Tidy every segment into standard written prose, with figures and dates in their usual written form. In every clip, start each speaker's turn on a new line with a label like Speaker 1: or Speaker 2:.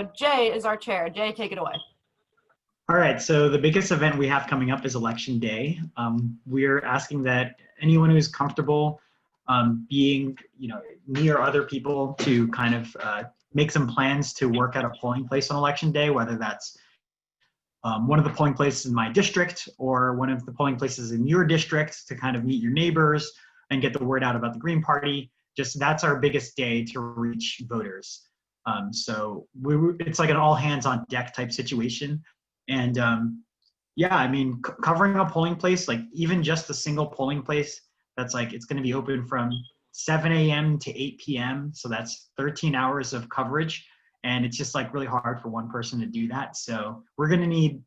Speaker 1: So Jay is our chair. Jay, take it away.
Speaker 2: All right, so the biggest event we have coming up is Election Day. We're asking that anyone who's comfortable being, near other people to kind of make some plans to work at a polling place on Election Day, whether that's one of the polling places in my district or one of the polling places in your district to kind of meet your neighbors and get the word out about the Green Party. Just that's our biggest day to reach voters. So it's like an all hands on deck type situation. And yeah, I mean, covering a polling place, like even just a single polling place, that's like, it's going to be open from 7 a.m. to 8 p.m. So that's 13 hours of coverage. And it's just like really hard for one person to do that. So we're going to need,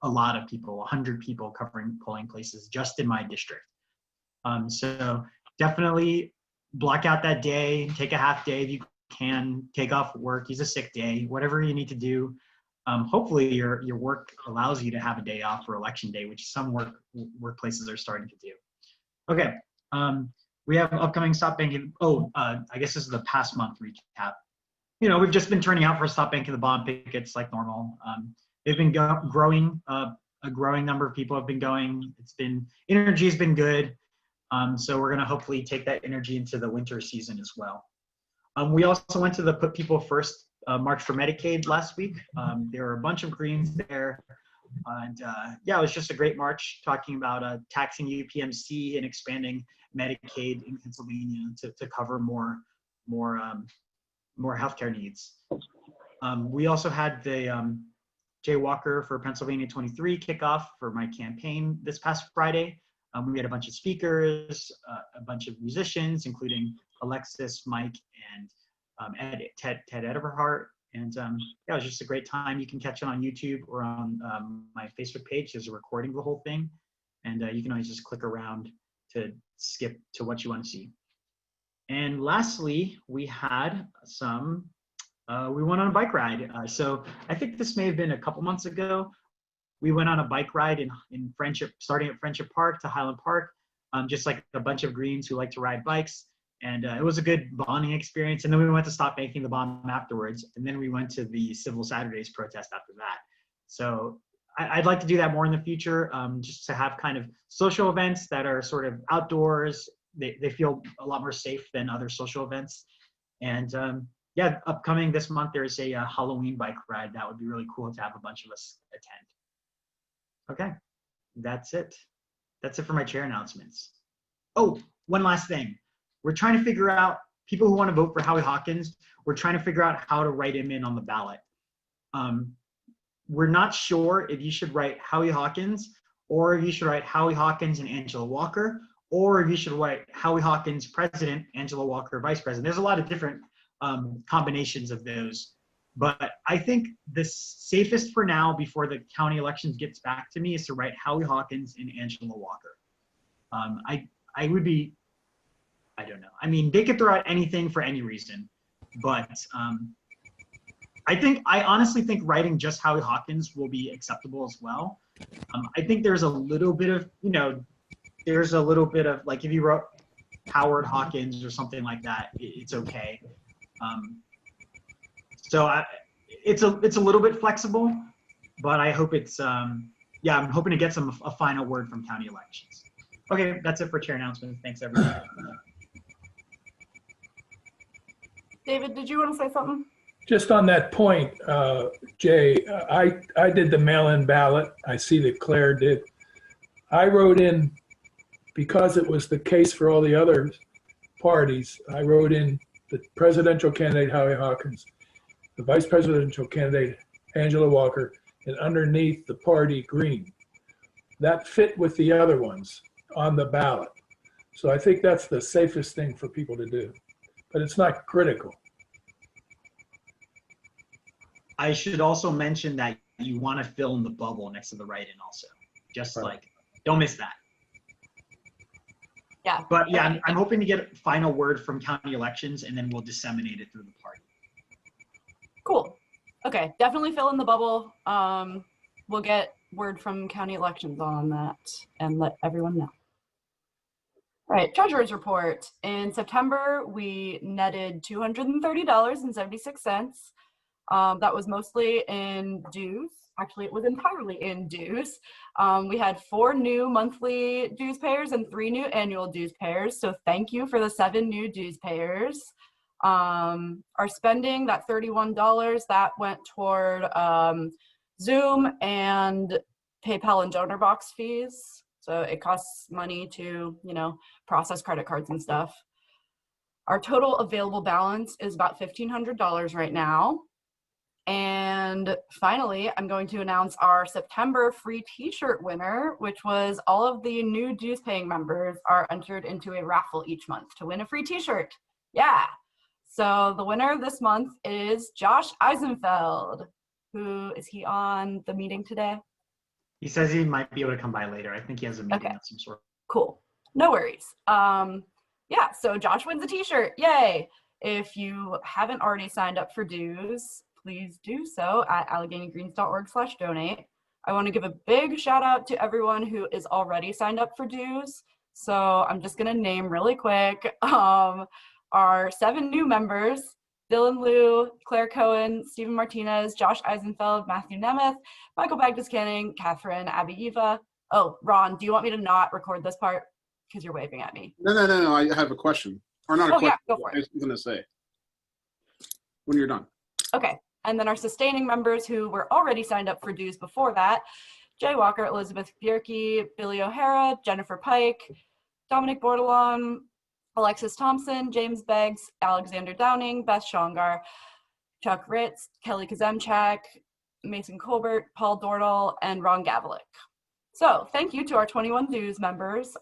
Speaker 2: a lot of people, 100 people covering polling places just in my district. So definitely block out that day, take a half day if you can, take off work, use a sick day, whatever you need to do. Hopefully your work allows you to have a day off for Election Day, which some workplaces are starting to do. Okay, we have upcoming stop banking. I guess this is the past month recap. We've just been turning out for stop banking the bond pickets like normal. They've been growing. A growing number of people have been going. Energy has been good. So we're gonna hopefully take that energy into the winter season as well. We also went to the Put People First March for Medicaid last week. There were a bunch of Greens there. And yeah, it was just a great march talking about taxing UPMC and expanding Medicaid in Pennsylvania to cover more healthcare needs. We also had the Jay Walker for Pennsylvania 23 kickoff for my campaign this past Friday. We had a bunch of speakers, a bunch of musicians, including Alexis, Mike, and Ted Everhart. And yeah, it was just a great time. You can catch it on YouTube or on my Facebook page. There's a recording of the whole thing. And you can always just click around to skip to what you want to see. And lastly, we had we went on a bike ride. So I think this may have been a couple months ago. We went on a bike ride in Friendship, starting at Friendship Park to Highland Park, just like a bunch of Greens who like to ride bikes. And it was a good bonding experience. And then we went to Stop Banking the Bomb afterwards. And then we went to the Civil Saturdays protest after that. So I'd like to do that more in the future, just to have kind of social events that are sort of outdoors. They feel a lot more safe than other social events. And yeah, upcoming this month, there's a Halloween bike ride. That would be really cool to have a bunch of us attend. Okay, that's it. That's it for my chair announcements. Oh, one last thing. We're trying to figure out, people who want to vote for Howie Hawkins, we're trying to figure out how to write him in on the ballot. We're not sure if you should write Howie Hawkins, or if you should write Howie Hawkins and Angela Walker, or if you should write Howie Hawkins president, Angela Walker vice president. There's a lot of different combinations of those. But I think the safest for now, before the county elections gets back to me, is to write Howie Hawkins and Angela Walker. I would be, I don't know. I mean, they could throw out anything for any reason, but I honestly think writing just Howie Hawkins will be acceptable as well. I think there's a little bit of, there's a little bit of, like, if you wrote Howard Hawkins or something like that, it's okay. So it's a little bit flexible, but I hope it's, yeah, I'm hoping to get a final word from county elections. Okay, that's it for chair announcements. Thanks, everybody.
Speaker 1: David, did you want to say something?
Speaker 3: Just on that point, Jay, I did the mail-in ballot. I see that Claire did. I wrote in, because it was the case for all the other parties, I wrote in the presidential candidate, Howie Hawkins, the vice presidential candidate, Angela Walker, and underneath the party, Green. That fit with the other ones on the ballot. So I think that's the safest thing for people to do, but it's not critical.
Speaker 2: I should also mention that you want to fill in the bubble next to the write-in also. Just right. Like, don't miss that.
Speaker 1: Yeah.
Speaker 2: But yeah, I'm hoping to get a final word from county elections, and then we'll disseminate it through the party.
Speaker 1: Cool. Okay, definitely fill in the bubble. We'll get word from county elections on that and let everyone know. All right, treasurer's report. In September, we netted $230.76. That was mostly in dues. Actually, it was entirely in dues. We had 4 new monthly dues payers and 3 new annual dues payers. So thank you for the 7 new dues payers. Our spending, that $31, that went toward Zoom and PayPal and donor box fees. So it costs money to, you know, process credit cards and stuff. Our total available balance is about $1,500 right now. And finally, I'm going to announce our September free t-shirt winner, which was all of the new dues paying members are entered into a raffle each month to win a free t-shirt. Yeah. So the winner this month is Josh Eisenfeld. Is he on the meeting today?
Speaker 2: He says he might be able to come by later. I think he has a meeting of some sort.
Speaker 1: Cool. No worries. Yeah, so Josh wins a t-shirt. Yay. If you haven't already signed up for dues, please do so at AlleghenyGreens.org/donate. I want to give a big shout out to everyone who is already signed up for dues. So I'm just going to name really quick our 7 new members: Dylan Liu, Claire Cohen, Stephen Martinez, Josh Eisenfeld, Matthew Nemeth, Michael Bagdis-Canning, Catherine, Abby Eva. Oh, Ron, do you want me to not record this part? Because you're waving at me.
Speaker 4: No. I have a question. Or not a question.
Speaker 1: Yeah, go for it.
Speaker 4: I was going to say. When you're done.
Speaker 1: Okay. And then our sustaining members who were already signed up for dues before that: Jay Walker, Elizabeth Bierke, Billy O'Hara, Jennifer Pike, Dominic Bordelon, Alexis Thompson, James Beggs, Alexander Downing, Beth Shongar, Chuck Ritz, Kelly Kuzemchak, Mason Colbert, Paul Dordal, and Ron Gavalik. So thank you to our 21 dues members.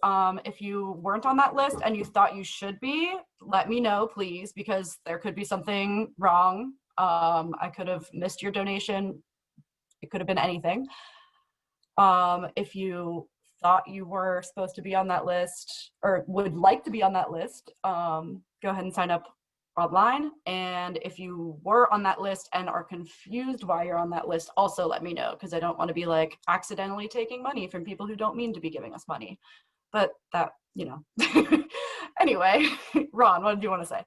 Speaker 1: If you weren't on that list and you thought you should be, let me know, please, because there could be something wrong. I could have missed your donation. It could have been anything. If you thought you were supposed to be on that list or would like to be on that list, go ahead and sign up online. And if you were on that list and are confused why you're on that list, also let me know, because I don't want to be like accidentally taking money from people who don't mean to be giving us money. But that, you know. Anyway, Ron, what did you want to say?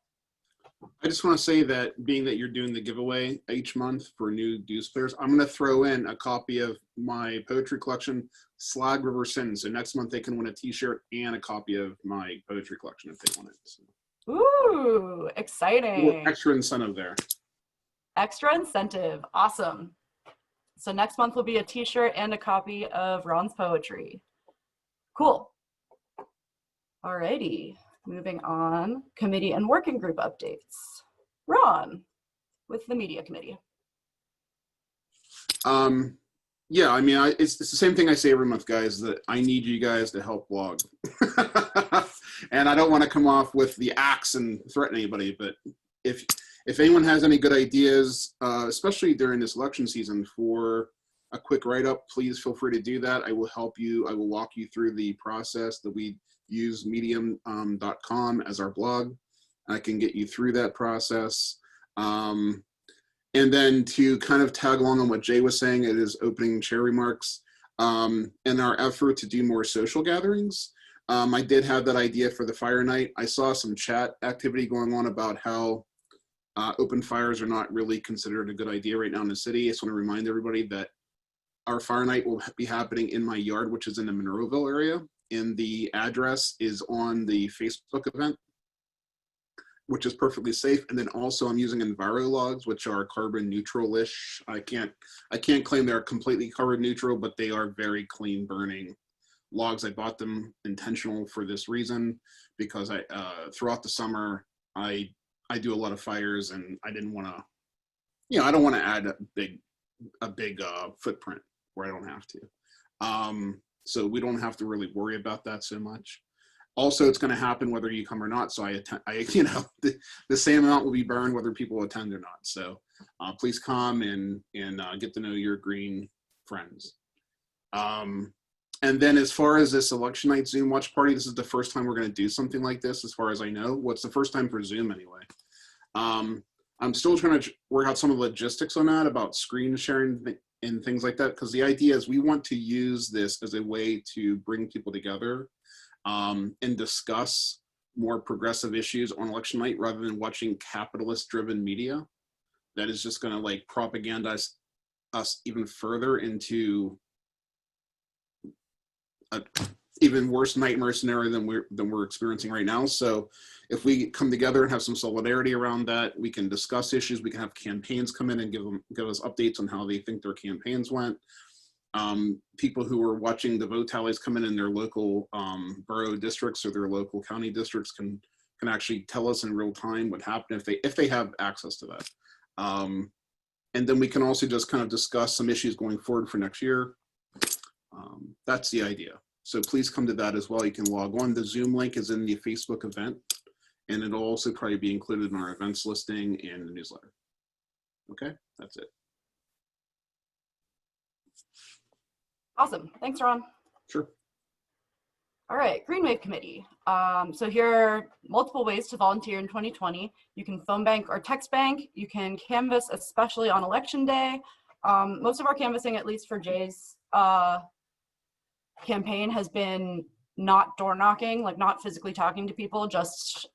Speaker 4: I just want to say that being that you're doing the giveaway each month for new dues players, I'm going to throw in a copy of my poetry collection, Slag River Sin. So next month they can win a t-shirt and a copy of my poetry collection if they want it. So.
Speaker 1: Ooh, exciting.
Speaker 4: Extra incentive there.
Speaker 1: Extra incentive. Awesome. So next month will be a t-shirt and a copy of Ron's poetry. Cool. Alrighty. Moving on, committee and working group updates. Ron, with the media committee.
Speaker 4: Yeah, I mean, it's the same thing I say every month, guys, that I need you guys to help blog. And I don't want to come off with the axe and threaten anybody, but if anyone has any good ideas, especially during this election season, for a quick write-up, please feel free to do that. I will help you. I will walk you through the process that we use medium.com as our blog. I can get you through that process. And then to kind of tag along on what Jay was saying at his opening chair remarks, in our effort to do more social gatherings, I did have that idea for the fire night. I saw some chat activity going on about how open fires are not really considered a good idea right now in the city. I just want to remind everybody that our fire night will be happening in my yard, which is in the Monroeville area. And the address is on the Facebook event, which is perfectly safe. And then also I'm using EnviroLogs, which are carbon neutral-ish. I can't claim they're completely carbon neutral, but they are very clean burning logs. I bought them intentional for this reason, because I throughout the summer, I do a lot of fires, and I didn't want to, you know, I don't want to add a big footprint where I don't have to. So we don't have to really worry about that so much. Also, it's going to happen whether you come or not. So you know, the same amount will be burned whether people attend or not. So please come and get to know your green friends. And then as far as this election night Zoom watch party, this is the first time we're going to do something like this, as far as I know. Well, it's the first time for Zoom anyway. I'm still trying to work out some of the logistics on that, about screen sharing and things like that, because the idea is we want to use this as a way to bring people together and discuss more progressive issues on election night, rather than watching capitalist-driven media. that is just going to like propagandize us even further into a even worse nightmare scenario than we're experiencing right now. So if we come together and have some solidarity around that, we can discuss issues. We can have campaigns come in and give us updates on how they think their campaigns went. People who are watching the vote tallies come in their local borough districts or their local county districts can actually tell us in real time what happened if they have access to that. And then we can also just kind of discuss some issues going forward for next year. That's the idea. So please come to that as well. You can log on. The Zoom link is in the Facebook event, and it'll also probably be included in our events listing and the newsletter. Okay, that's it.
Speaker 1: Awesome. Thanks, Ron.
Speaker 4: Sure.
Speaker 1: All right, Green Wave Committee. So here are multiple ways to volunteer in 2020. You can phone bank or text bank. You can canvass, especially on election day. Most of our canvassing, at least for Jay's campaign, has been not door knocking, like not physically talking to people, just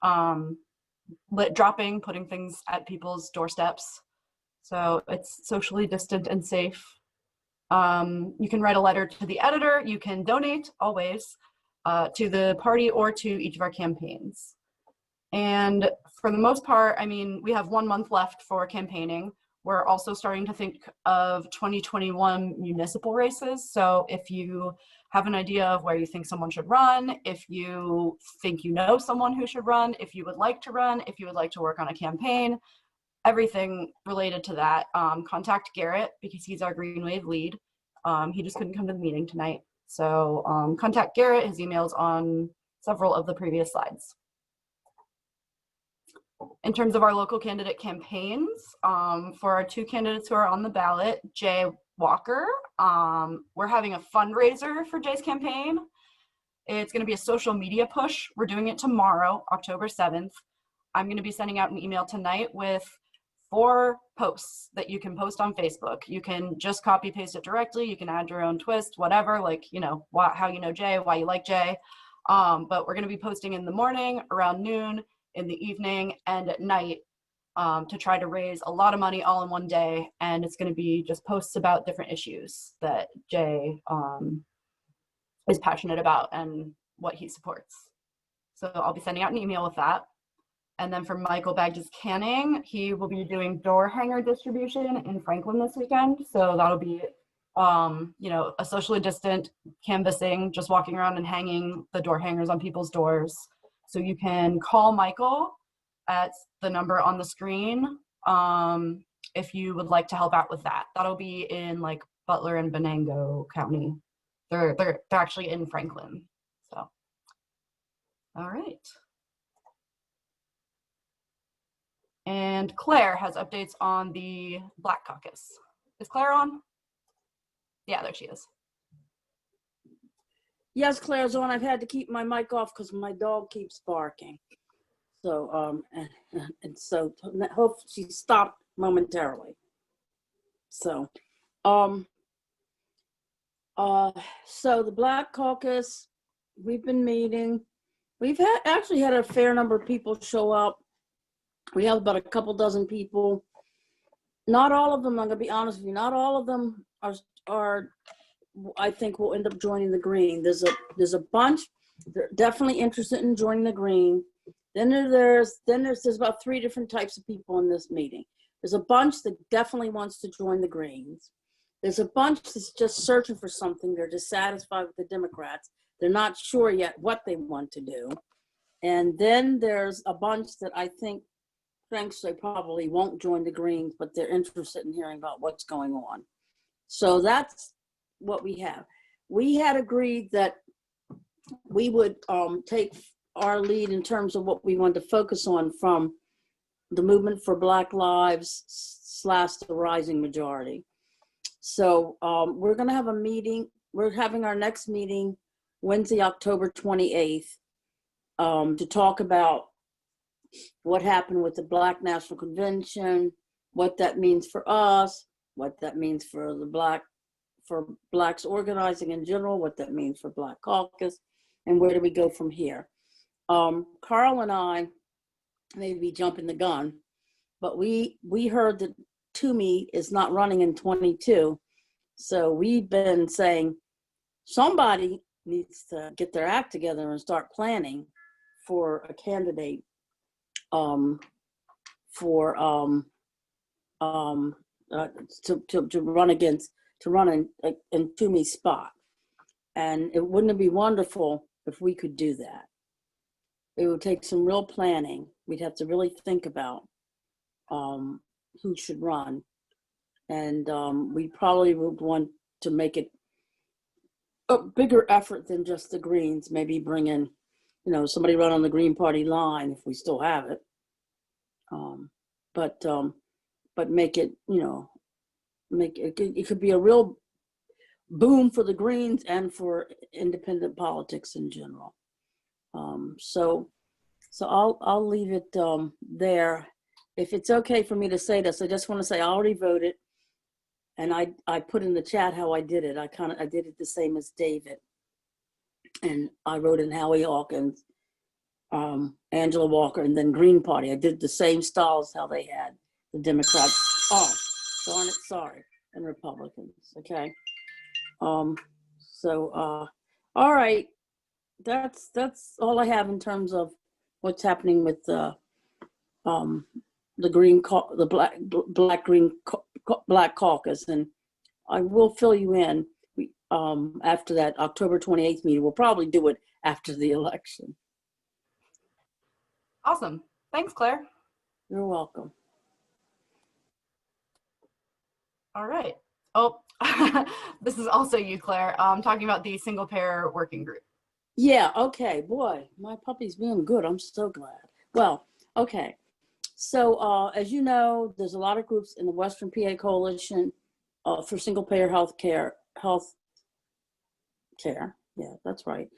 Speaker 1: dropping, putting things at people's doorsteps. So it's socially distant and safe. You can write a letter to the editor. You can donate, always, to the party or to each of our campaigns. And for the most part, I mean, we have 1 month left for campaigning. We're also starting to think of 2021 municipal races. So if you have an idea of where you think someone should run, if you think you know someone who should run, if you would like to run, if you would like to work on a campaign, everything related to that, contact Garrett because he's our Green Wave lead. He just couldn't come to the meeting tonight. So contact Garrett. His email's on several of the previous slides. In terms of our local candidate campaigns, for our 2 candidates who are on the ballot, Jay Walker, we're having a fundraiser for Jay's campaign. It's going to be a social media push. We're doing it tomorrow, October 7th. I'm going to be sending out an email tonight with 4 posts that you can post on Facebook. You can just copy paste it directly. You can add your own twist, whatever, like, you know, how you know Jay, why you like Jay. But we're going to be posting in the morning, around noon, in the evening, and at night to try to raise a lot of money all in one day. And it's going to be just posts about different issues that Jay is passionate about and what he supports. So I'll be sending out an email with that. And then for Michael Bagge's Canning, he will be doing door hanger distribution in Franklin this weekend. So that'll be, you know, a socially distant canvassing, just walking around and hanging the door hangers on people's doors. So you can call Michael at the number on the screen if you would like to help out with that. That'll be in like Butler and Venango County. They're actually in Franklin. So, all right. And Claire has updates on the Black Caucus. Is Claire on? Yeah, there she is.
Speaker 5: Yes, Claire's on. I've had to keep my mic off because my dog keeps barking. So, and so hope she stopped momentarily. So, so the Black Caucus, we've been meeting. We've actually had a fair number of people show up. We have about a couple dozen people. Not all of them, I'm gonna be honest with you, not all of them are I think will end up joining the Green. There's a bunch, they're definitely interested in joining the Green. Then there's about 3 different types of people in this meeting. There's a bunch that definitely wants to join the Greens. There's a bunch that's just searching for something. They're dissatisfied with the Democrats. They're not sure yet what they want to do. And then there's a bunch that I think thinks they probably won't join the Greens, but they're interested in hearing about what's going on. So that's what we have. We had agreed that we would take our lead in terms of what we wanted to focus on from the movement for Black Lives / the Rising Majority. So we're going to have a meeting. We're having our next meeting Wednesday, October 28th, to talk about what happened with the Black National Convention, what that means for us, what that means for the Blacks organizing in general, what that means for Black Caucus, and where do we go from here. Carl and I may be jumping the gun, but we heard that Toomey is not running in 22. So we've been saying somebody needs to get their act together and start planning for a candidate to run against, to run in Toomey's spot. And wouldn't it be wonderful if we could do that? It would take some real planning. We'd have to really think about who should run. And we probably would want to make it a bigger effort than just the Greens. Maybe bring in, somebody run on the Green Party line if we still have it. But make it, it could be a real boom for the Greens and for independent politics in general. So I'll leave it there. If it's okay for me to say this, I just want to say I already voted, and I put in the chat how I did it. I did it the same as David, and I wrote in Howie Hawkins, Angela Walker, and then Green Party. I did the same style as how they had the Democrats. Oh, darn it, sorry, and Republicans. Okay. All right. That's all I have in terms of what's happening with the Black Caucus, and I will fill you in after that October 28th meeting. We'll probably do it after the election.
Speaker 1: Awesome. Thanks, Claire.
Speaker 5: You're welcome.
Speaker 1: All right. Oh, this is also you, Claire. Talking about the single payer working group.
Speaker 5: Yeah, okay, boy, my puppy's being good. I'm so glad. Well, okay. So as you know, there's a lot of groups in the Western PA Coalition for single payer health care. Yeah, that's right.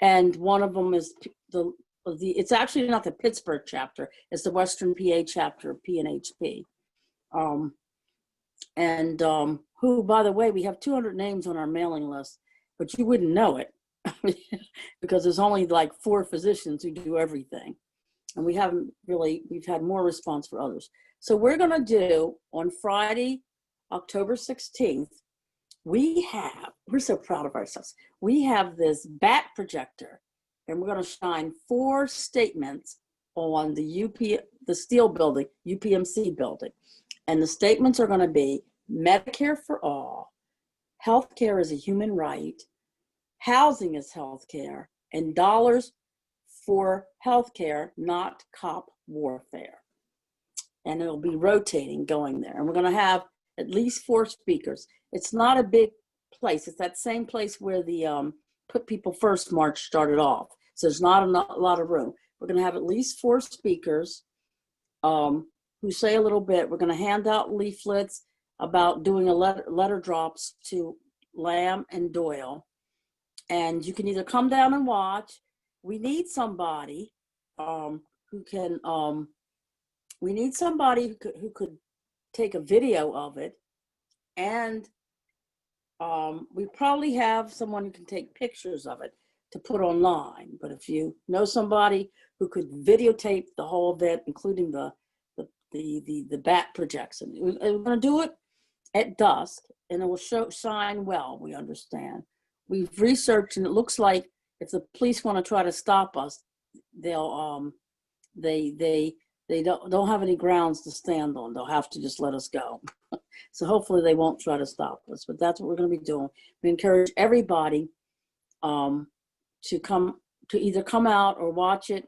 Speaker 5: And one of them is it's actually not the Pittsburgh chapter, it's the Western PA chapter of PNHP. Who, by the way, we have 200 names on our mailing list, but you wouldn't know it because there's only like 4 physicians who do everything. And we've had more response for others. So we're gonna do on Friday, October 16th, we're so proud of ourselves. We have this bat projector, and we're gonna shine 4 statements on the Steel building, UPMC building. And the statements are gonna be Medicare for all, healthcare is a human right, housing is healthcare, and dollars for healthcare, not cop warfare. And it'll be rotating going there. And we're going to have at least 4 speakers. It's not a big place. It's that same place where the Put People First March started off. So there's not a lot of room. We're going to have at least 4 speakers who say a little bit. We're going to hand out leaflets about doing a letter drops to Lamb and Doyle. And you can either come down and watch. We need somebody who could take a video of it. And we probably have someone who can take pictures of it to put online. But if you know somebody who could videotape the whole event, including the bat projection, we're going to do it at dusk, and it will shine well, we understand. We've researched, and it looks like if the police want to try to stop us, they'll they don't have any grounds to stand on. They'll have to just let us go. So hopefully they won't try to stop us, but that's what we're going to be doing. We encourage everybody to either come out or watch it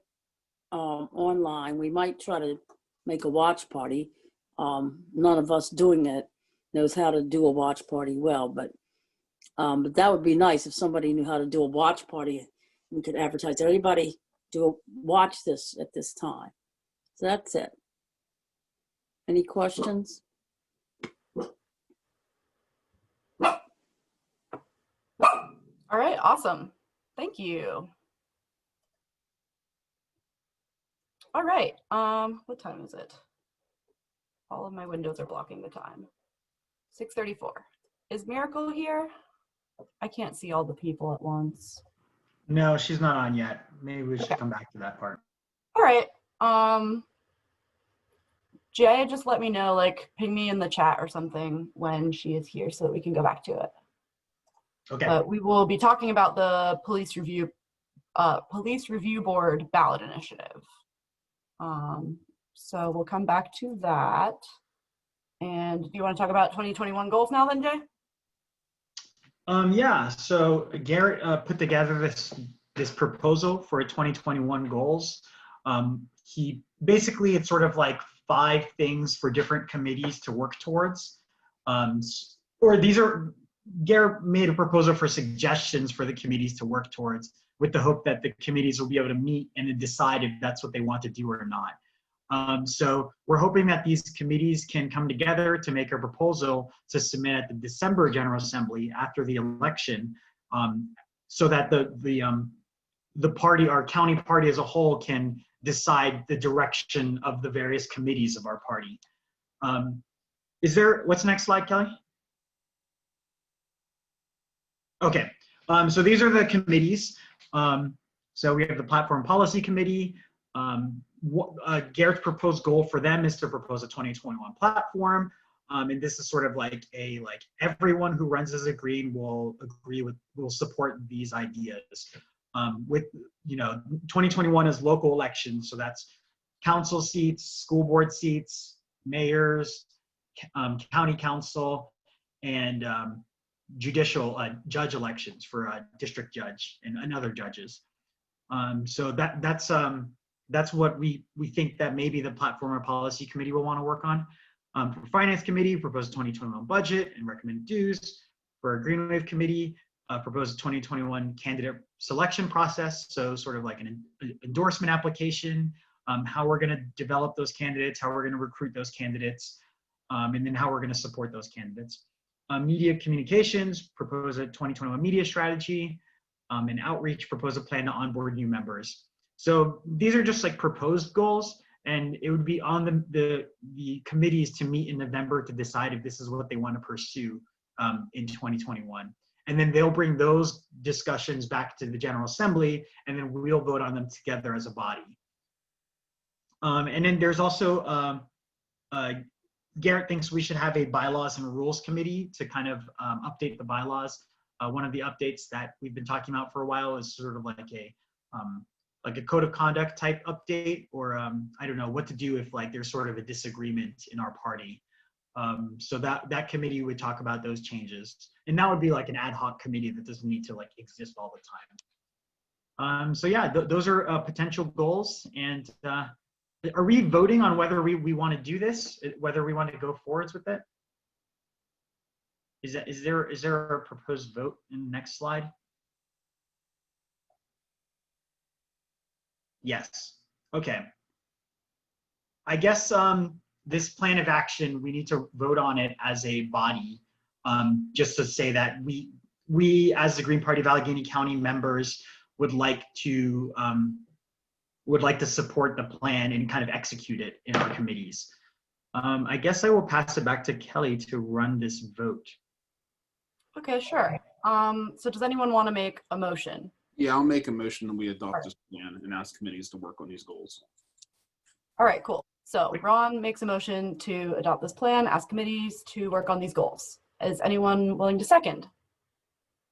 Speaker 5: online. We might try to make a watch party. None of us doing it knows how to do a watch party well, but that would be nice if somebody knew how to do a watch party and could advertise. Everybody watch this at this time. So that's it. Any questions?
Speaker 1: All right, awesome. Thank you. All right, what time is it? All of my windows are blocking the time. 6:34. Is Miracle here? I can't see all the people at once.
Speaker 2: No, she's not on yet. Maybe we should come back to that part.
Speaker 1: All right. Jay, just let me know, like ping me in the chat or something when she is here so that we can go back to it.
Speaker 2: Okay.
Speaker 1: But we will be talking about the police review board ballot initiative. So we'll come back to that. And do you want to talk about 2021 goals now then, Jay?
Speaker 2: Yeah, so Garrett put together this proposal for 2021 goals. He basically, it's sort of like 5 things for different committees to work towards. Garrett made a proposal for suggestions for the committees to work towards, with the hope that the committees will be able to meet and then decide if that's what they want to do or not. So we're hoping that these committees can come together to make a proposal to submit at the December General Assembly after the election, so that the party, our county party as a whole, can decide the direction of the various committees of our party. What's the next slide, Kelly? Okay, so these are the committees. So we have the Platform Policy Committee. Garrett's proposed goal for them is to propose a 2021 platform. And this is sort of like everyone who runs as a green will support these ideas. With 2021 is local elections, so that's council seats, school board seats, mayors, county council, and judicial judge elections for a district judge and other judges. So that's what we think that maybe the Platform or Policy Committee will want to work on. For Finance Committee, propose a 2021 budget and recommend dues. For a Green Wave Committee, propose a 2021 candidate selection process. So sort of like an endorsement application, how we're going to develop those candidates, how we're going to recruit those candidates, and then how we're going to support those candidates. Media Communications, propose a 2021 media strategy, and Outreach, propose a plan to onboard new members. So these are just like proposed goals, and it would be on the committees to meet in November to decide if this is what they want to pursue in 2021. And then they'll bring those discussions back to the General Assembly, and then we'll vote on them together as a body. And then there's also, Garrett thinks we should have a bylaws and rules committee to kind of update the bylaws. One of the updates that we've been talking about for a while is sort of like a code of conduct type update, or I don't know what to do if like there's sort of a disagreement in our party. So that committee would talk about those changes, and that would be like an ad hoc committee that doesn't need to like exist all the time. So yeah, those are potential goals. And are we voting on whether we want to do this, whether we want to go forwards with it? Is there a proposed vote in the next slide? Yes. Okay. I guess this plan of action, we need to vote on it as a body, just to say that we as the Green Party of Allegheny County members would like to support the plan and kind of execute it in our committees. I guess I will pass it back to Kelly to run this vote.
Speaker 1: Okay, sure. So does anyone want to make a motion?
Speaker 4: Yeah, I'll make a motion that we adopt this plan and ask committees to work on these goals.
Speaker 1: All right, cool. So Ron makes a motion to adopt this plan, ask committees to work on these goals. Is anyone willing to second?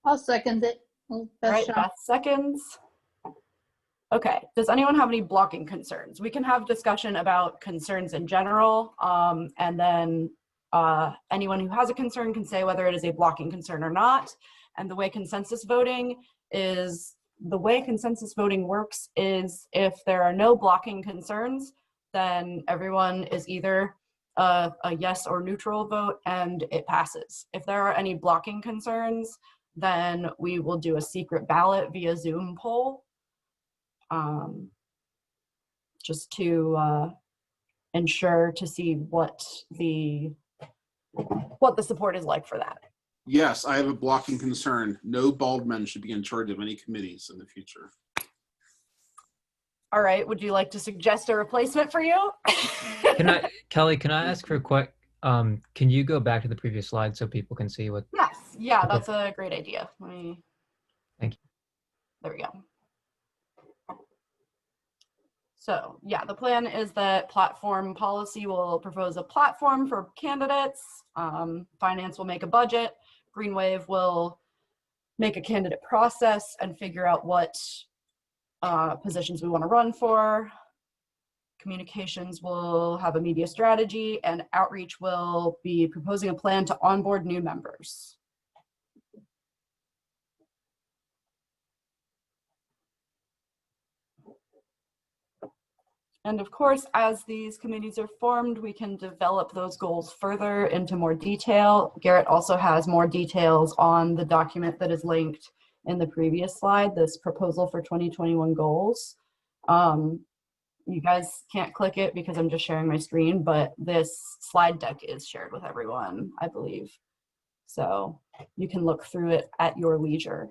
Speaker 6: I'll second it.
Speaker 1: All right, Beth seconds. Okay, does anyone have any blocking concerns? We can have discussion about concerns in general, and then anyone who has a concern can say whether it is a blocking concern or not. And the way consensus voting works is if there are no blocking concerns, then everyone is either a yes or neutral vote and it passes. If there are any blocking concerns, then we will do a secret ballot via Zoom poll, just to ensure to see what the support is like for that.
Speaker 4: Yes, I have a blocking concern. No bald men should be in charge of any committees in the future.
Speaker 1: All right, would you like to suggest a replacement for you?
Speaker 7: Kelly, can I ask for a quick, can you go back to the previous slide so people can see what?
Speaker 1: Yes, yeah,
Speaker 7: Okay.
Speaker 1: that's a great idea.
Speaker 7: Thank you.
Speaker 1: There we go. So yeah, the plan is that platform policy will propose a platform for candidates. Finance will make a budget. Green Wave will make a candidate process and figure out what positions we want to run for. Communications will have a media strategy, and outreach will be proposing a plan to onboard new members. And of course, as these committees are formed, we can develop those goals further into more detail. Garrett also has more details on the document that is linked in the previous slide, this proposal for 2021 goals. You guys can't click it because I'm just sharing my screen, but this slide deck is shared with everyone, I believe. So you can look through it at your leisure.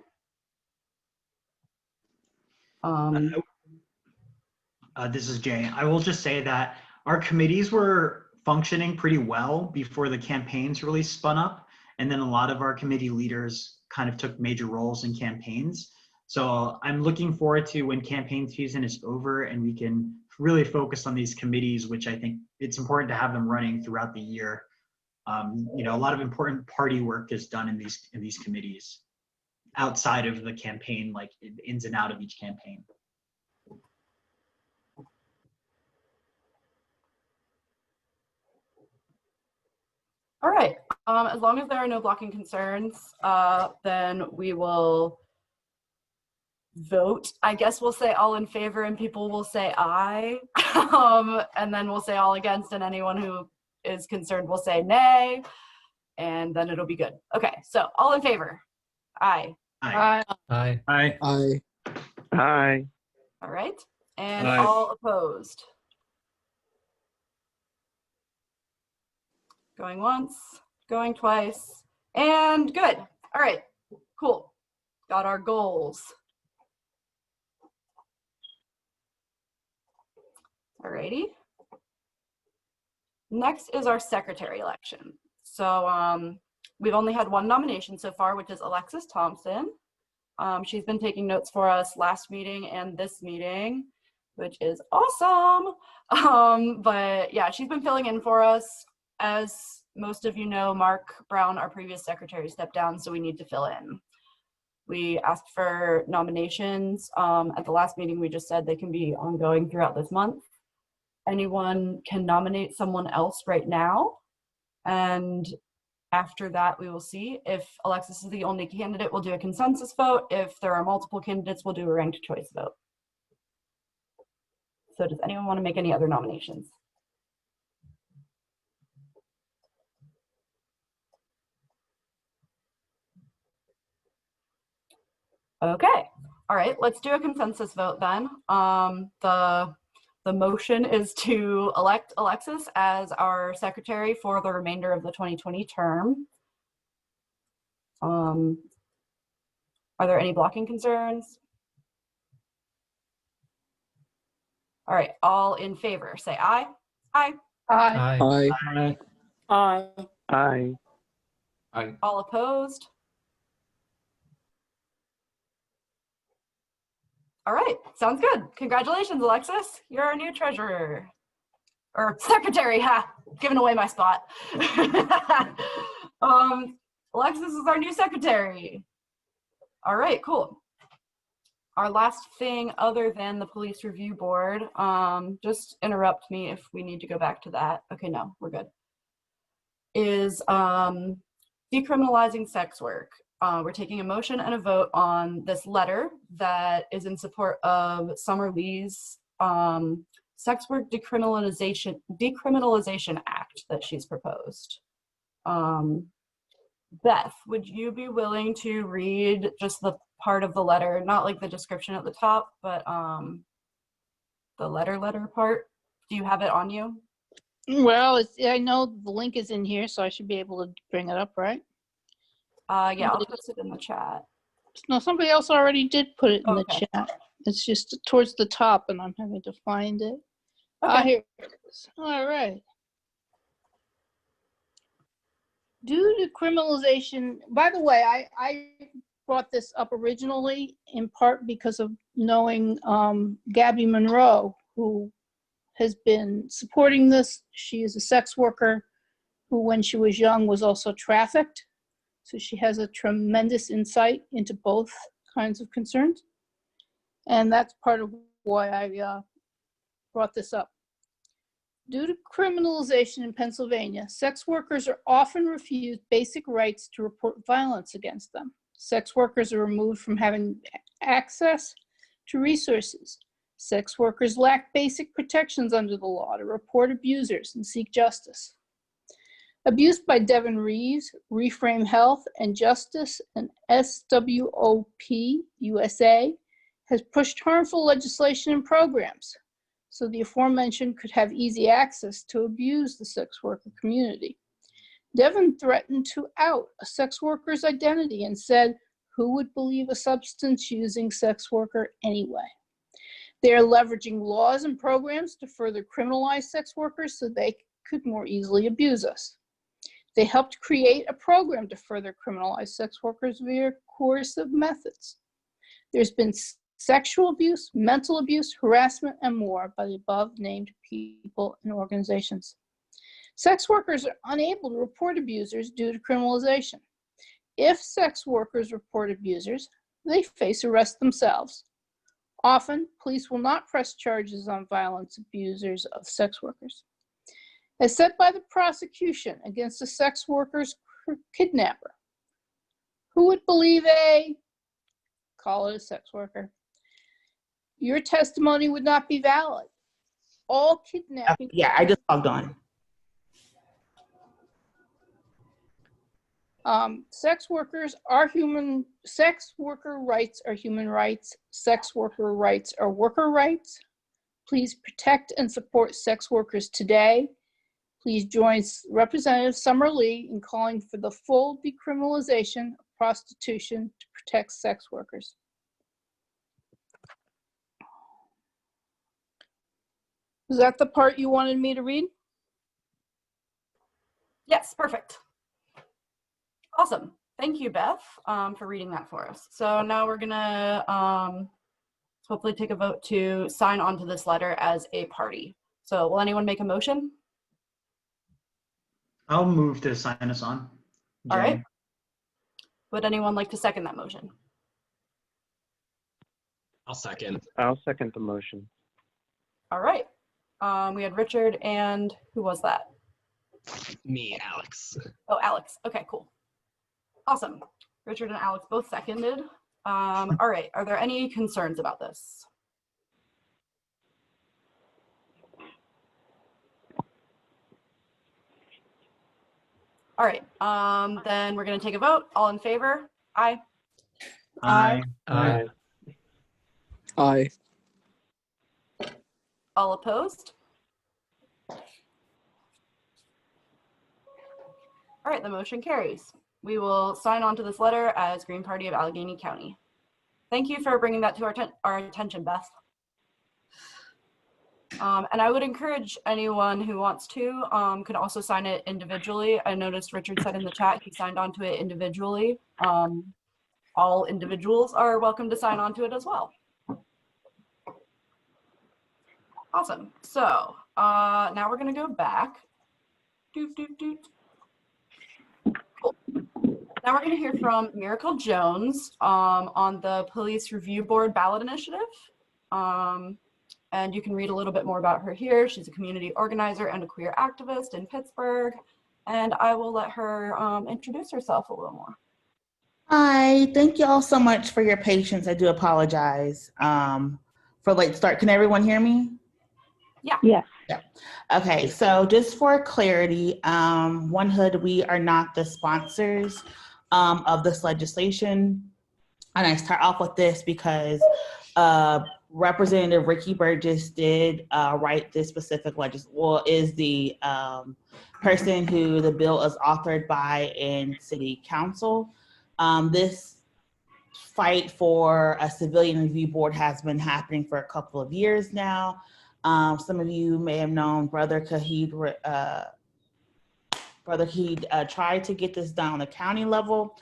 Speaker 2: This is Jay. I will just say that our committees were functioning pretty well before the campaigns really spun up. And then a lot of our committee leaders kind of took major roles in campaigns. So I'm looking forward to when campaign season is over and we can really focus on these committees, which I think it's important to have them running throughout the year. You know, a lot of important party work is done in these committees outside of the campaign, like ins and out of each campaign.
Speaker 1: All right, as long as there are no blocking concerns, then we will vote. I guess we'll say all in favor and people will say aye. And then we'll say all against, and anyone who is concerned will say nay, and then it'll be good. Okay, so all in favor? Aye.
Speaker 2: Aye.
Speaker 7: Aye.
Speaker 3: Aye.
Speaker 8: Aye.
Speaker 9: Aye.
Speaker 1: All right, and
Speaker 8: Aye.
Speaker 1: all opposed? Going once, going twice, and good. All right, cool. Got our goals. All righty. Next is our secretary election. So we've only had one nomination so far, which is Alexis Thompson. She's been taking notes for us last meeting and this meeting, which is awesome. But yeah, she's been filling in for us. As most of you know, Mark Brown, our previous secretary, stepped down, so we need to fill in. We asked for nominations. At the last meeting, we just said they can be ongoing throughout this month. Anyone can nominate someone else right now. And after that, we will see. If Alexis is the only candidate, we'll do a consensus vote. If there are multiple candidates, we'll do a ranked choice vote. So does anyone want to make any other nominations? Okay, all right, let's do a consensus vote then. The motion is to elect Alexis as our secretary for the remainder of the 2020 term. Are there any blocking concerns? All right, all in favor, say aye. Aye.
Speaker 6: Aye.
Speaker 7: Aye.
Speaker 8: Aye.
Speaker 5: Aye.
Speaker 9: Aye.
Speaker 8: Aye.
Speaker 1: All opposed? All right, sounds good. Congratulations, Alexis. You're our new treasurer. Or secretary, ha, giving away my spot. Alexis is our new secretary. All right, cool. Our last thing other than the police review board, just interrupt me if we need to go back to that. Okay, no, we're good. Is decriminalizing sex work. We're taking a motion and a vote on this letter that is in support of Summer Lee's sex work decriminalization act that she's proposed. Beth, would you be willing to read just the part of the letter, not like the description at the top, but the letter part? Do you have it on you?
Speaker 6: Well, I know the link is in here, so I should be able to bring it up, right?
Speaker 1: Yeah, I'll post it in the chat.
Speaker 6: No, somebody else already did put it in the
Speaker 1: Okay.
Speaker 6: chat. It's just towards the top, and I'm having to find it.
Speaker 1: Okay.
Speaker 6: Here it is. All right. Due to criminalization, by the way, I brought this up originally in part because of knowing Gabby Monroe, who has been supporting this. She is a sex worker who, when she was young, was also trafficked. So she has a tremendous insight into both kinds of concerns. And that's part of why I brought this up. Due to criminalization in Pennsylvania, sex workers are often refused basic rights to report violence against them. Sex workers are removed from having access to resources. Sex workers lack basic protections under the law to report abusers and seek justice. Abuse by Devin Reeves, Reframe Health and Justice, and SWOP USA has pushed harmful legislation and programs so the aforementioned could have easy access to abuse the sex worker community. Devin threatened to out a sex worker's identity and said, "Who would believe a substance-using sex worker anyway?" They are leveraging laws and programs to further criminalize sex workers so they could more easily abuse us. They helped create a program to further criminalize sex workers via coercive methods. There's been sexual abuse, mental abuse, harassment, and more by the above named people and organizations. Sex workers are unable to report abusers due to criminalization. If sex workers report abusers, they face arrest themselves. Often, police will not press charges on violence abusers of sex workers. As said by the prosecution against a sex worker's kidnapper, who would believe call it a sex worker? Your testimony would not be valid. All kidnapping.
Speaker 8: Yeah, I just logged on.
Speaker 6: Sex workers are human. Sex worker rights are human rights. Sex worker rights are worker rights. Please protect and support sex workers today. Please join Representative Summer Lee in calling for the full decriminalization of prostitution to protect sex workers. Is that the part you wanted me to read?
Speaker 1: Yes, perfect. Awesome. Thank you, Beth, for reading that for us. So now we're gonna hopefully take a vote to sign on to this letter as a party. So will anyone make a motion?
Speaker 2: I'll move to sign us on.
Speaker 1: All right.
Speaker 2: Jay.
Speaker 1: Would anyone like to second that motion?
Speaker 10: I'll second.
Speaker 9: I'll second the motion.
Speaker 1: All right. We had Richard and who was that?
Speaker 10: Me, Alex.
Speaker 1: Oh, Alex. Okay, cool. Awesome. Richard and Alex both seconded. All right. Are there any concerns about this? All right. Then we're going to take a vote. All in favor? Aye.
Speaker 2: Aye.
Speaker 9: Aye.
Speaker 11: Aye.
Speaker 1: All opposed? All right, the motion carries. We will sign on to this letter as Green Party of Allegheny County. Thank you for bringing that to our attention, Beth. And I would encourage anyone who wants to could also sign it individually. I noticed Richard said in the chat he signed onto it individually. All individuals are welcome to sign onto it as well. Awesome. So now we're going to go back. Cool. Now we're going to hear from Miracle Jones on the Police Review Board ballot initiative. And you can read a little bit more about her here. She's a community organizer and a queer activist in Pittsburgh. And I will let her introduce herself a little more.
Speaker 8: Hi, thank you all so much for your patience. I do apologize for late start. Can everyone hear me?
Speaker 1: Yeah.
Speaker 5: Yes.
Speaker 8: Yeah. Okay, so just for clarity, One Hood, we are not the sponsors of this legislation. And I start off with this because Representative Ricky Burgess did write this specific is the person who the bill is authored by in City Council. This fight for a civilian review board has been happening for a couple of years now. Some of you may have known Brother Kahid tried to get this done on the county level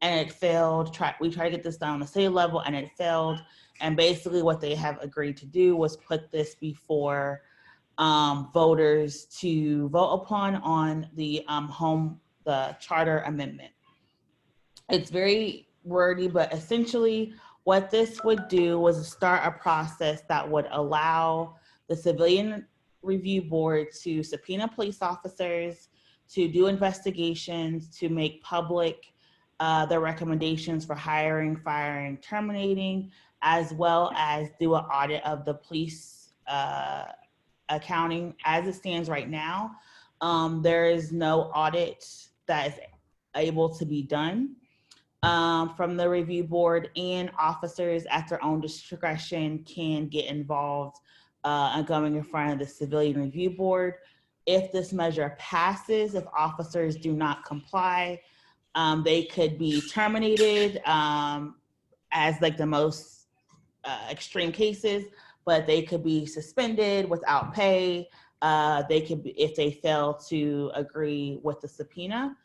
Speaker 8: and it failed. We tried to get this done on the state level and it failed. And basically what they have agreed to do was put this before voters to vote upon on the charter amendment. It's very wordy, but essentially what this would do was start a process that would allow the Civilian Review Board to subpoena police officers, to do investigations, to make public their recommendations for hiring, firing, terminating, as well as do an audit of the police accounting. As it stands right now, there is no audit that is able to be done from the review board, and officers at their own discretion can get involved and going in front of the Civilian Review Board. If this measure passes, if officers do not comply, they could be terminated as like the most extreme cases, but they could be suspended without pay. They could be, if they fail to agree with the subpoena.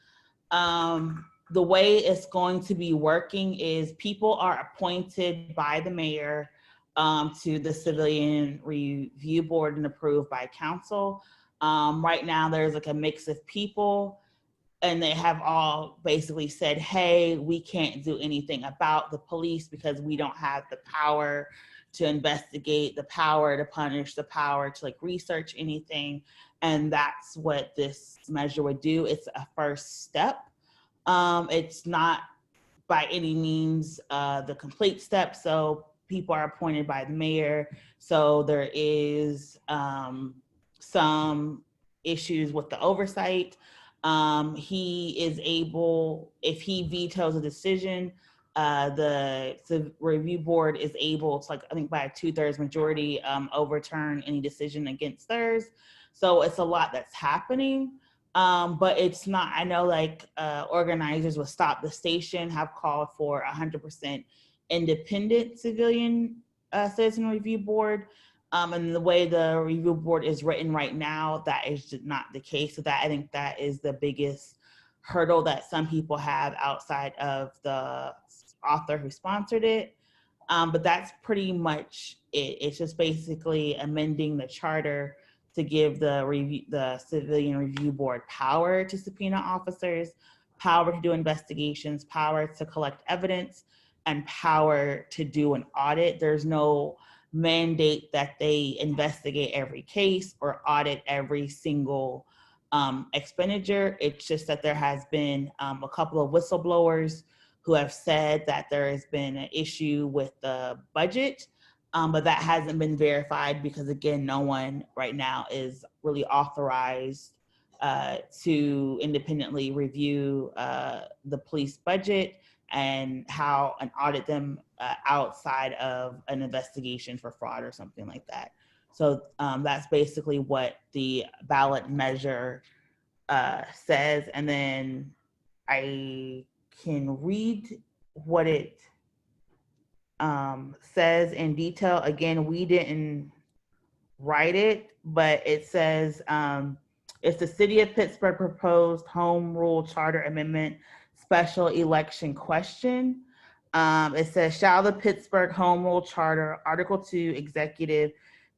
Speaker 8: The way it's going to be working is people are appointed by the mayor to the Civilian Review Board and approved by council. Right now there's like a mix of people, and they have all basically said, hey, we can't do anything about the police because we don't have the power to investigate, the power to punish, the power to like research anything. And that's what this measure would do. It's a first step. It's not by any means the complete step. So people are appointed by the mayor. So there is some issues with the oversight. He is able, if he vetoes a decision, the review board is able to, like, I think by a 2/3 majority, overturn any decision against theirs. So it's a lot that's happening. But it's not, I know like organizers with Stop the Station have called for 100% independent citizen review board. And the way the review board is written right now, that is not the case. So that, I think that is the biggest hurdle that some people have outside of the author who sponsored it. But that's pretty much it. It's just basically amending the charter to give the Civilian Review Board power to subpoena officers, power to do investigations, power to collect evidence, and power to do an audit. There's no mandate that they investigate every case or audit every single expenditure. It's just that there has been a couple of whistleblowers who have said that there has been an issue with the budget, but that hasn't been verified because, again, no one right now is really authorized to independently review the police budget and how and audit them outside of an investigation for fraud or something like that. So that's basically what the ballot measure says. And then I can read what it says in detail. Again, we didn't write it, but it says it's the City of Pittsburgh proposed Home Rule Charter Amendment special election question. It says, shall the Pittsburgh Home Rule Charter, Article 2, Executive,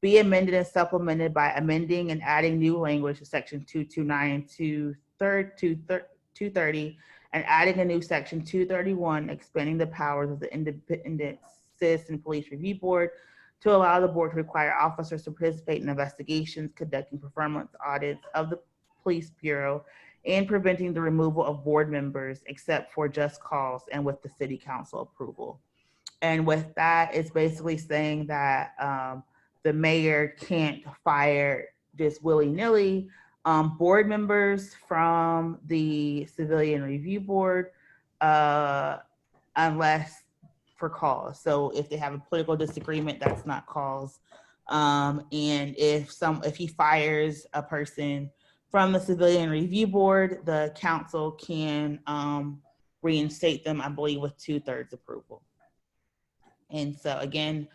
Speaker 8: be amended and supplemented by amending and adding new language to Section 229 and 230, and adding a new Section 231, expanding the powers of the Independent Citizen Police Review Board to allow the board to require officers to participate in investigations, conducting performance audits of the Police Bureau, and preventing the removal of board members except for just cause and with the city council approval. And with that, it's basically saying that the mayor can't fire just willy-nilly board members from the Civilian Review Board unless for cause. So if they have a political disagreement, that's not cause. And if he fires a person from the Civilian Review Board, the council can reinstate them, I believe, with 2/3 approval. And so again,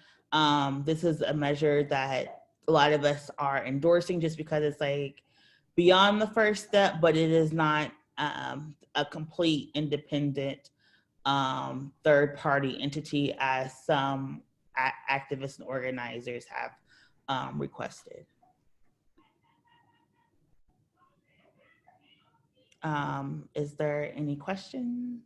Speaker 8: this is a measure that a lot of us are endorsing just because it's like beyond the first step, but it is not a complete independent third-party entity as some activists and organizers have requested. Is there any questions?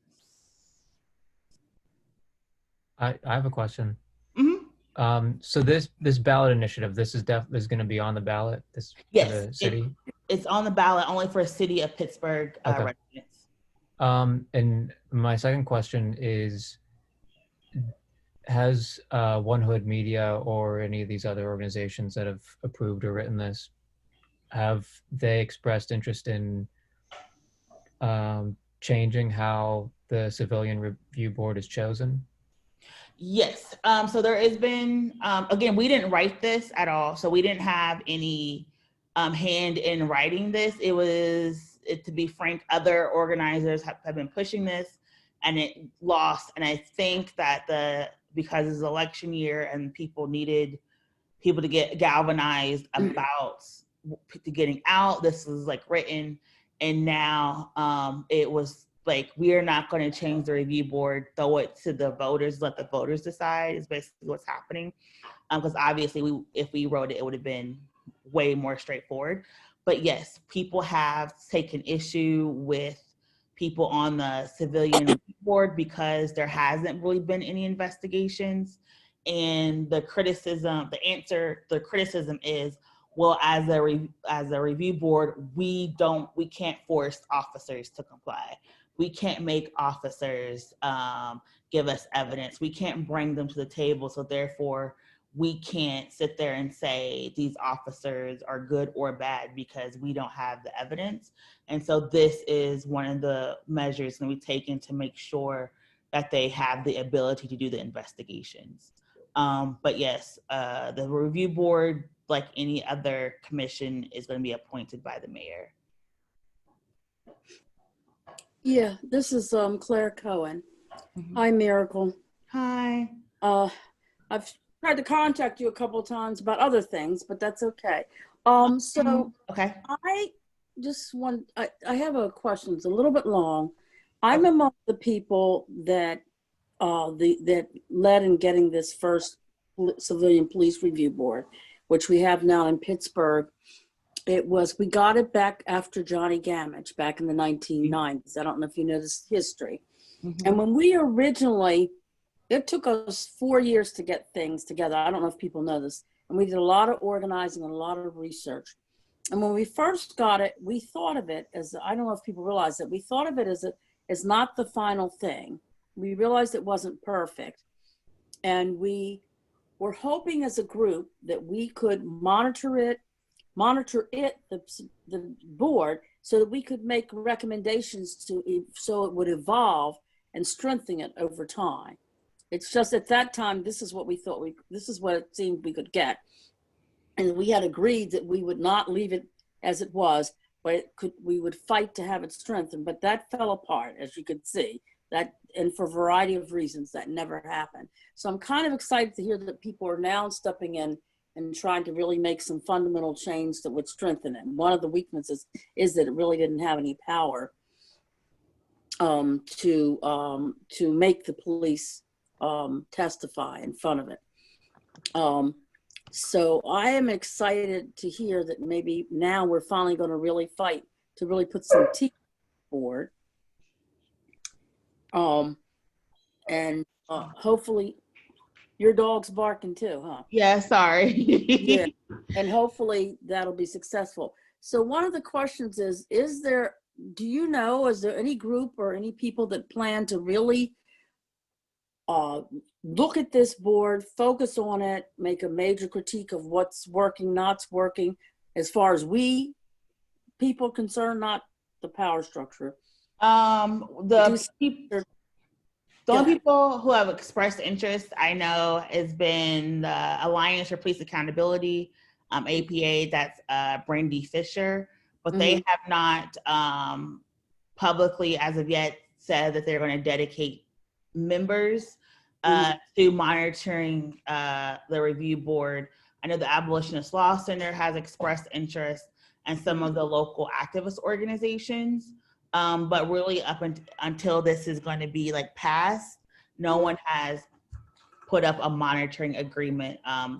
Speaker 7: I have a question.
Speaker 8: Mm-hmm.
Speaker 7: So this ballot initiative, this is going to be on the ballot. This
Speaker 8: Yes,
Speaker 7: for the city.
Speaker 8: It's on the ballot only for city of Pittsburgh
Speaker 7: Okay.
Speaker 8: residents.
Speaker 7: And my second question is, has One Hood Media or any of these other organizations that have approved or written this, have they expressed interest in changing how the civilian review board is chosen?
Speaker 8: Yes. So there has been, again, we didn't write this at all. So we didn't have any hand in writing this. To be frank, other organizers have been pushing this and it lost. And I think that because it's election year and people needed people to get galvanized about getting out, this was like written. And now it was like, we are not going to change the review board, throw it to the voters, let the voters decide is basically what's happening. Because obviously if we wrote it, it would have been way more straightforward. But yes, people have taken issue with people on the civilian board because there hasn't really been any investigations. And the criticism is, well, as a review board, we can't force officers to comply. We can't make officers give us evidence. We can't bring them to the table. So therefore, we can't sit there and say these officers are good or bad because we don't have the evidence. And so this is one of the measures that we've taken to make sure that they have the ability to do the investigations. But yes, the review board, like any other commission, is going to be appointed by the mayor.
Speaker 5: Yeah, this is Claire Cohen.
Speaker 8: Mm-hmm.
Speaker 5: Hi, Miracle.
Speaker 8: Hi.
Speaker 5: I've tried to contact you a couple of times about other things, but that's okay. So
Speaker 8: okay.
Speaker 5: I just want, I have a question. It's a little bit long. I'm among the people that that led in getting this first civilian police review board, which we have now in Pittsburgh. We got it back after Johnny Gamage back in the 1990s. I don't know if you know this history. Mm-hmm. And when we originally, it took us 4 years to get things together. I don't know if people know this. And we did a lot of organizing and a lot of research. And when we first got it, we thought of it as, I don't know if people realize that, we thought of it as not the final thing. We realized it wasn't perfect. And we were hoping as a group that we could monitor it, the board, so that we could make recommendations so it would evolve and strengthen it over time. It's just at that time, this is what we thought this is what it seemed we could get. And we had agreed that we would not leave it as it was, but we would fight to have it strengthened. But that fell apart, as you could see, and for a variety of reasons that never happened. So I'm kind of excited to hear that people are now stepping in and trying to really make some fundamental change that would strengthen it. And one of the weaknesses is that it really didn't have any power to make the police testify in front of it. So I am excited to hear that maybe now we're finally going to really fight to really put some teeth forward. And hopefully, your dog's barking too, huh?
Speaker 8: Yeah, sorry.
Speaker 5: Yeah, and hopefully that'll be successful. So one of the questions is there any group or any people that plan to really look at this board, focus on it, make a major critique of what's working, not working, as far as people concerned, not the power structure?
Speaker 8: The only people who have expressed interest I know has been the Alliance for Police Accountability, APA, that's Brandy Fisher, but they have not publicly as of yet said that they're going to dedicate members to monitoring the review board. I know the Abolitionist Law Center has expressed interest and some of the local activist organizations. But really until this is going to be like passed, no one has put up a monitoring agreement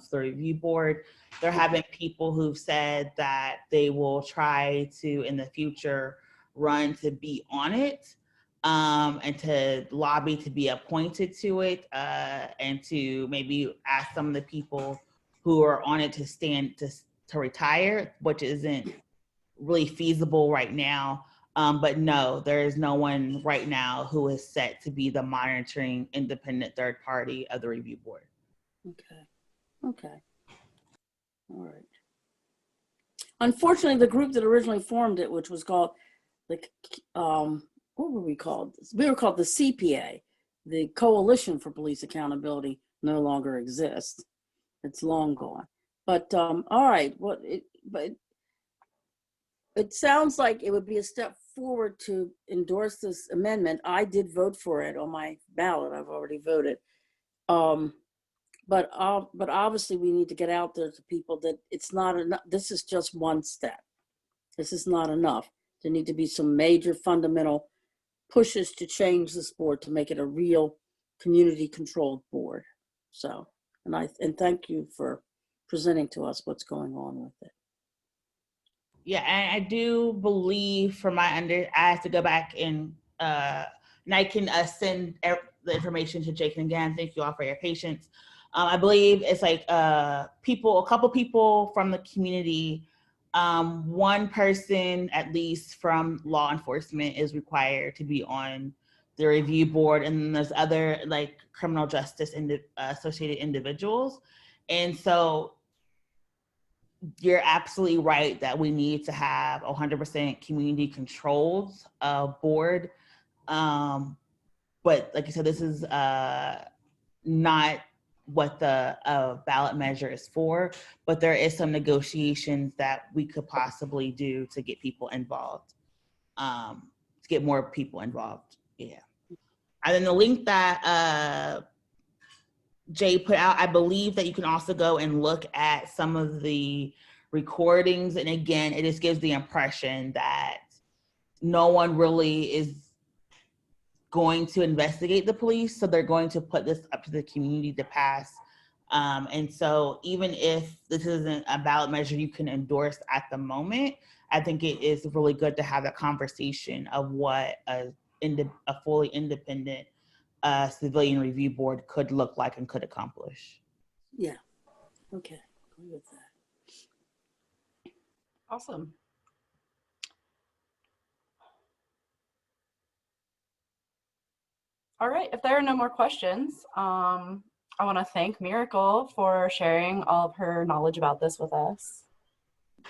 Speaker 8: for the review board. There have been people who've said that they will try to, in the future, run to be on it and to lobby to be appointed to it and to maybe ask some of the people who are on it to stand to retire, which isn't really feasible right now. But no, there is no one right now who is set to be the monitoring independent third party of the review board.
Speaker 5: Okay. All right. Unfortunately, the group that originally formed it, which was called what were we called? We were called the CPA, the Coalition for Police Accountability, no longer exists. It's long gone. But all right, but it sounds like it would be a step forward to endorse this amendment. I did vote for it on my ballot. I've already voted. But obviously we need to get out there to people that it's not enough. This is just one step. This is not enough. There need to be some major fundamental pushes to change this board to make it a real community controlled board. So, and thank you for presenting to us what's going on with it.
Speaker 8: Yeah, and I do believe from my I have to go back and I can send the information to Jake again. Thank you all for your patience. I believe it's like a couple people from the community, one person at least from law enforcement is required to be on the review board, and then there's other like criminal justice associated individuals. And so you're absolutely right that we need to have 100% community controlled board. But like I said, this is not what the ballot measure is for, but there is some negotiations that we could possibly do to get people involved, to get more people involved. Yeah. And then the link that Jay put out, I believe that you can also go and look at some of the recordings. And again, it just gives the impression that no one really is going to investigate the police. So they're going to put this up to the community to pass. And so even if this isn't a ballot measure you can endorse at the moment, I think it is really good to have a conversation of what a fully independent civilian review board could look like and could accomplish.
Speaker 5: Yeah. Okay. Agree with that.
Speaker 1: Awesome. All right, if there are no more questions, I want to thank Miracle for sharing all of her knowledge about this with us.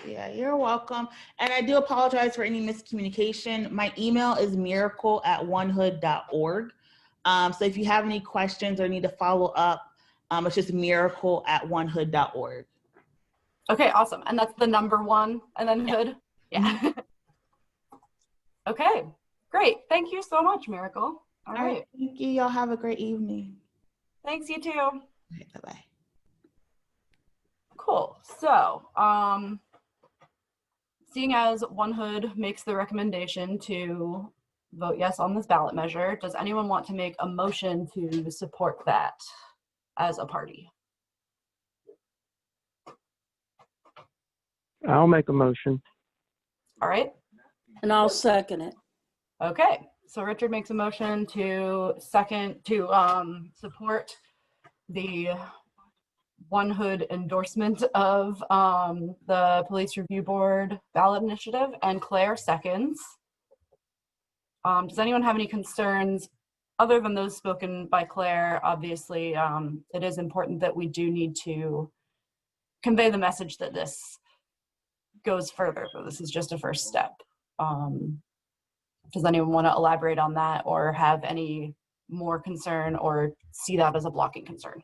Speaker 8: Yeah, you're welcome. And I do apologize for any miscommunication. My email is miracle@onehood.org. So if you have any questions or need to follow up, it's just miracle@onehood.org.
Speaker 1: Okay, awesome. And that's the number 1 and then hood? Yeah. Okay, great. Thank you so much, Miracle. All right.
Speaker 8: Thank you. Y'all have a great evening.
Speaker 1: Thanks, you too.
Speaker 8: Okay, bye-bye.
Speaker 1: Cool. So, seeing as One Hood makes the recommendation to vote yes on this ballot measure, does anyone want to make a motion to support that as a party?
Speaker 9: I'll make a motion.
Speaker 1: All right.
Speaker 5: And I'll second it.
Speaker 1: Okay. So Richard makes a motion to support the One Hood endorsement of the Police Review Board ballot initiative, and Claire seconds. Does anyone have any concerns other than those spoken by Claire? Obviously, it is important that we do need to convey the message that this goes further, but this is just a first step. Does anyone want to elaborate on that or have any more concern or see that as a blocking concern?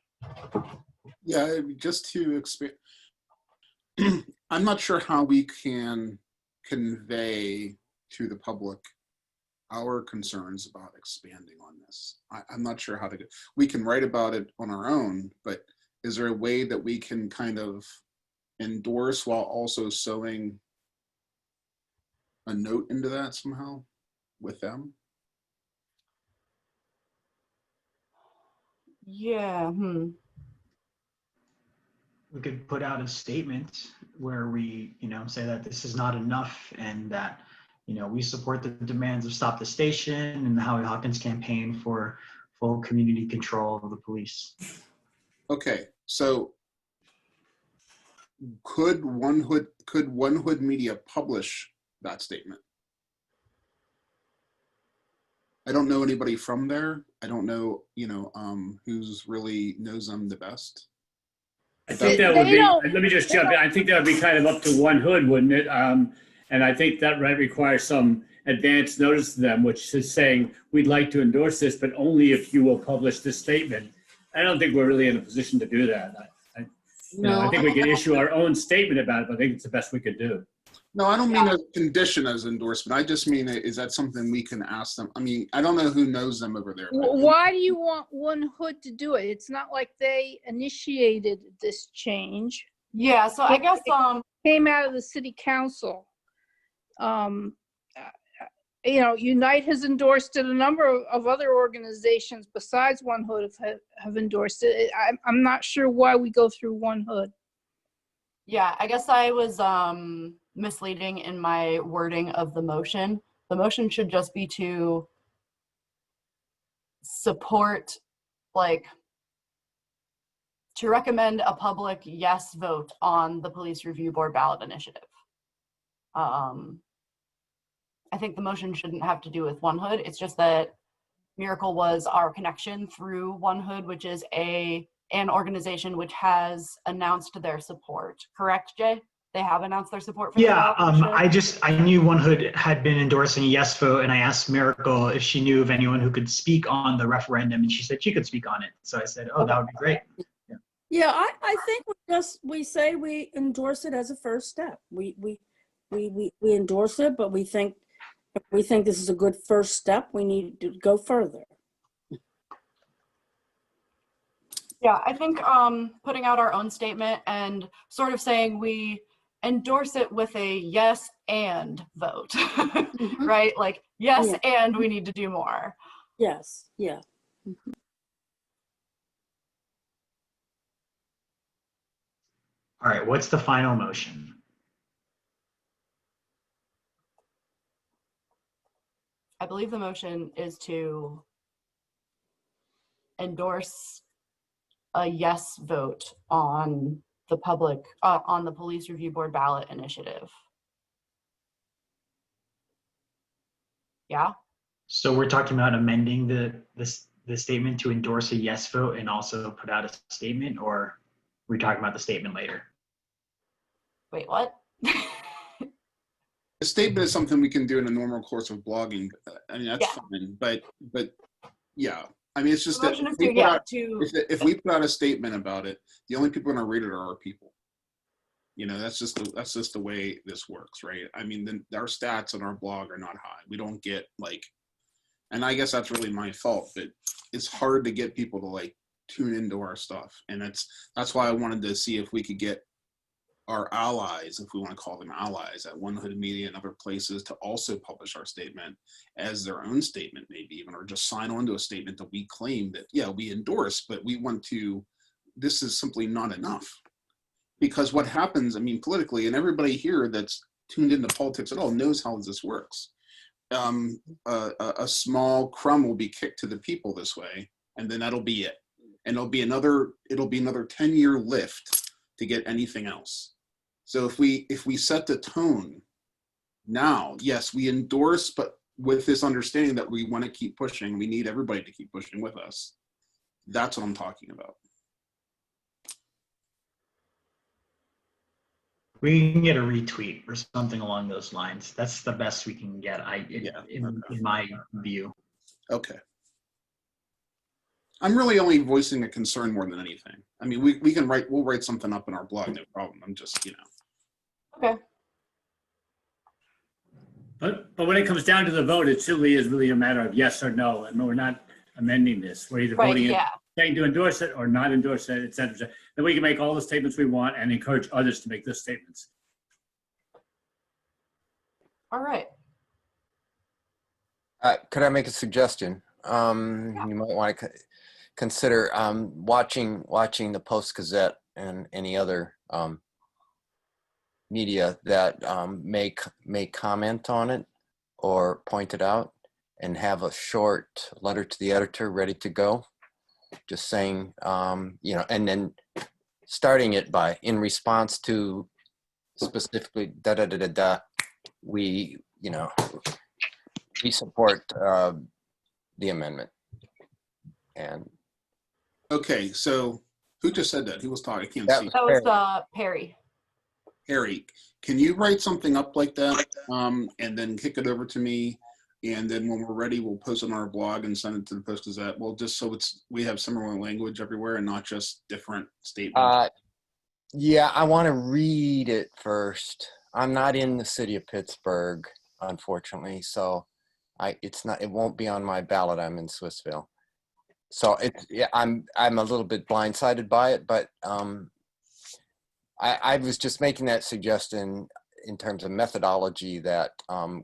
Speaker 4: Yeah, just to expand, I'm not sure how we can convey to the public our concerns about expanding on this. I'm not sure how to do. We can write about it on our own, but is there a way that we can kind of endorse while also sewing a note into that somehow with them?
Speaker 1: Yeah.
Speaker 2: We could put out a statement where we, say that this is not enough and that, we support the demands of Stop the Station and the Howie Hawkins campaign for full community control of the police.
Speaker 4: Okay, so could One Hood Media publish that statement? I don't know anybody from there. I don't know, who's really knows them the best.
Speaker 12: I think that would be, let me just jump in. I think that would be kind of up to One Hood, wouldn't it? And I think that might require some advance notice to them, which is saying, we'd like to endorse this, but only if you will publish this statement. I don't think we're really in a position to do that. I think we can issue our own statement about it, but I think it's the best we could do.
Speaker 4: No, I don't mean as a condition as endorsement. I just mean, is that something we can ask them? I mean, I don't know who knows them over there.
Speaker 6: Why do you want One Hood to do it? It's not like they initiated this change.
Speaker 1: Yeah, so I guess
Speaker 6: it came out of the city council. Unite has endorsed it. A number of other organizations besides One Hood have endorsed it. I'm not sure why we go through One Hood.
Speaker 1: Yeah, I guess I was misleading in my wording of the motion. The motion should just be to support, to recommend a public yes vote on the Police Review Board ballot initiative. I think the motion shouldn't have to do with One Hood. It's just that Miracle was our connection through One Hood, which is an organization which has announced their support. Correct, Jay? They have announced their support for the ballot initiative?
Speaker 2: I knew One Hood had been endorsing a yes vote, and I asked Miracle if she knew of anyone who could speak on the referendum, and she said she could speak on it. So I said, oh, that would be great.
Speaker 5: Yeah, I think we say we endorse it as a first step. We endorse it, but we think this is a good first step. We need to go further.
Speaker 1: Yeah, I think putting out our own statement and sort of saying we endorse it with a yes and vote, right? Like, yes, and we need to do more.
Speaker 5: Yes, yeah.
Speaker 2: All right, what's the final motion?
Speaker 1: I believe the motion is to endorse a yes vote on the on the Police Review Board ballot initiative. Yeah.
Speaker 2: So we're talking about amending the statement to endorse a yes vote and also put out a statement, or we're talking about the statement later?
Speaker 1: Wait, what?
Speaker 4: The statement is something we can do in a normal course of blogging. I mean, that's fine, but yeah. I mean, it's just that if we put out a statement about it, the only people going to read it are our people. That's just the way this works, right? I mean, our stats on our blog are not high. We don't get and I guess that's really my fault, but it's hard to get people to tune into our stuff, and that's why I wanted to see if we could get our allies, if we want to call them allies, at One Hood Media and other places to also publish our statement as their own statement, maybe even, or just sign on to a statement that we claim that, yeah, we endorse, but we want to, this is simply not enough. Because what happens, I mean, politically, and everybody here that's tuned into politics at all knows how this works. A small crumb will be kicked to the people this way, and then that'll be it. And it'll be another 10-year lift to get anything else. So if we set the tone now, yes, we endorse, but with this understanding that we want to keep pushing, we need everybody to keep pushing with us. That's what I'm talking about.
Speaker 2: We can get a retweet or something along those lines. That's the best we can get, in my view.
Speaker 4: Okay. I'm really only voicing a concern more than anything. I mean, we'll write something up in our blog, no problem. I'm just,
Speaker 1: Okay.
Speaker 12: But when it comes down to the vote, it simply is really a matter of yes or no, and we're not amending this. We're either voting it, saying to endorse it or not endorse it, et cetera. Then we can make all the statements we want and encourage others to make those statements.
Speaker 1: All right.
Speaker 13: Could I make a suggestion? You might want to, consider watching the Post-Gazette and any other media that may comment on it or point it out, and have a short letter to the editor ready to go, just saying, you know, and then starting it by, in response to specifically we, you know, we support the amendment. And
Speaker 4: Okay, so who just said that? Who was talking? I can't
Speaker 13: that
Speaker 4: see.
Speaker 1: That was Perry.
Speaker 4: Harry, can you write something up like that, and then kick it over to me, and then when we're ready, we'll post it on our blog and send it to the Post-Gazette. Well, just so we have similar language everywhere and not just different statements.
Speaker 13: Yeah, I want to read it first. I'm not in the city of Pittsburgh, unfortunately, so it won't be on my ballot. I'm in Swissville, so I'm a little bit blindsided by it, but I was just making that suggestion in terms of methodology that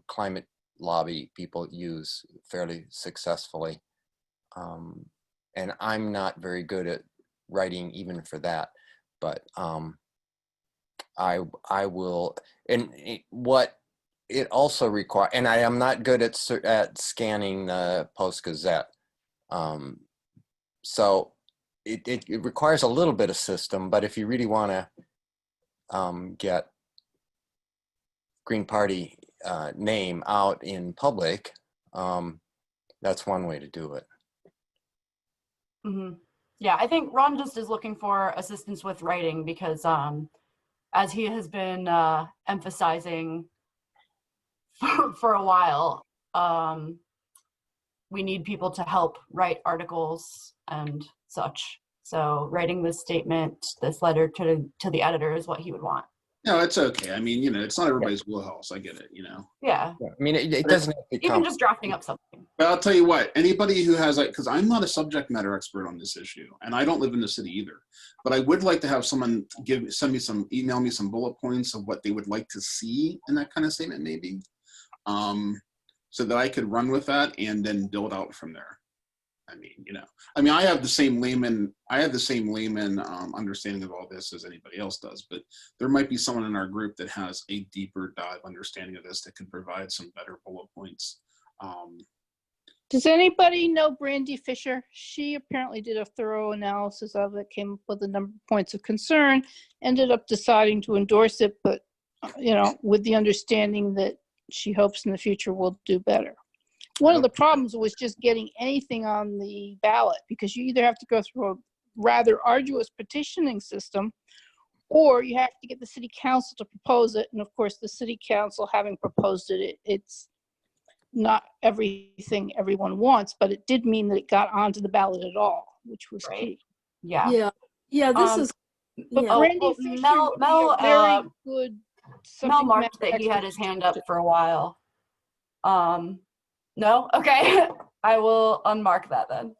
Speaker 13: climate lobby people use fairly successfully, and I'm not very good at writing even for that. But I will, and what it also requires, and I am not good at scanning the Post-Gazette, so it requires a little bit of system. But if you really want to get Green Party name out in public, that's one way to do it.
Speaker 1: Mm-hmm. Yeah, I think Ron just is looking for assistance with writing because as he has been emphasizing for a while, we need people to help write articles and such. So writing this statement, this letter to the editor is what he would want.
Speaker 4: No, it's okay. I mean, you know, it's not everybody's wheelhouse. I get it, you know.
Speaker 1: Yeah.
Speaker 13: I mean, it doesn't have to
Speaker 1: even just drafting up something.
Speaker 4: But I'll tell you what, anybody who has, like, because I'm not a subject matter expert on this issue, and I don't live in the city either, but I would like to have someone email me some bullet points of what they would like to see in that kind of statement, maybe, so that I could run with that and then build out from there. I mean, you know, I have the same layman understanding of all this as anybody else does, but there might be someone in our group that has a deeper dive understanding of this that could provide some better bullet points.
Speaker 6: Does anybody know Brandy Fisher? She apparently did a thorough analysis of it, came up with a number of points of concern, ended up deciding to endorse it, but, you know, with the understanding that she hopes in the future we'll do better. One of the problems was just getting anything on the ballot, because you either have to go through a rather arduous petitioning system, or you have to get the city council to propose it. And of course, the city council having proposed it, it's not everything everyone wants, but it did mean that it got onto the ballot at all, which was key.
Speaker 1: Yeah.
Speaker 5: Yeah, this is,
Speaker 6: But
Speaker 5: yeah.
Speaker 6: Brandy Fisher would be a very good
Speaker 1: Mel
Speaker 6: subject
Speaker 1: marked
Speaker 6: matter
Speaker 1: that he had
Speaker 6: expert.
Speaker 1: his hand up for a while. No? Okay. I will unmark that then.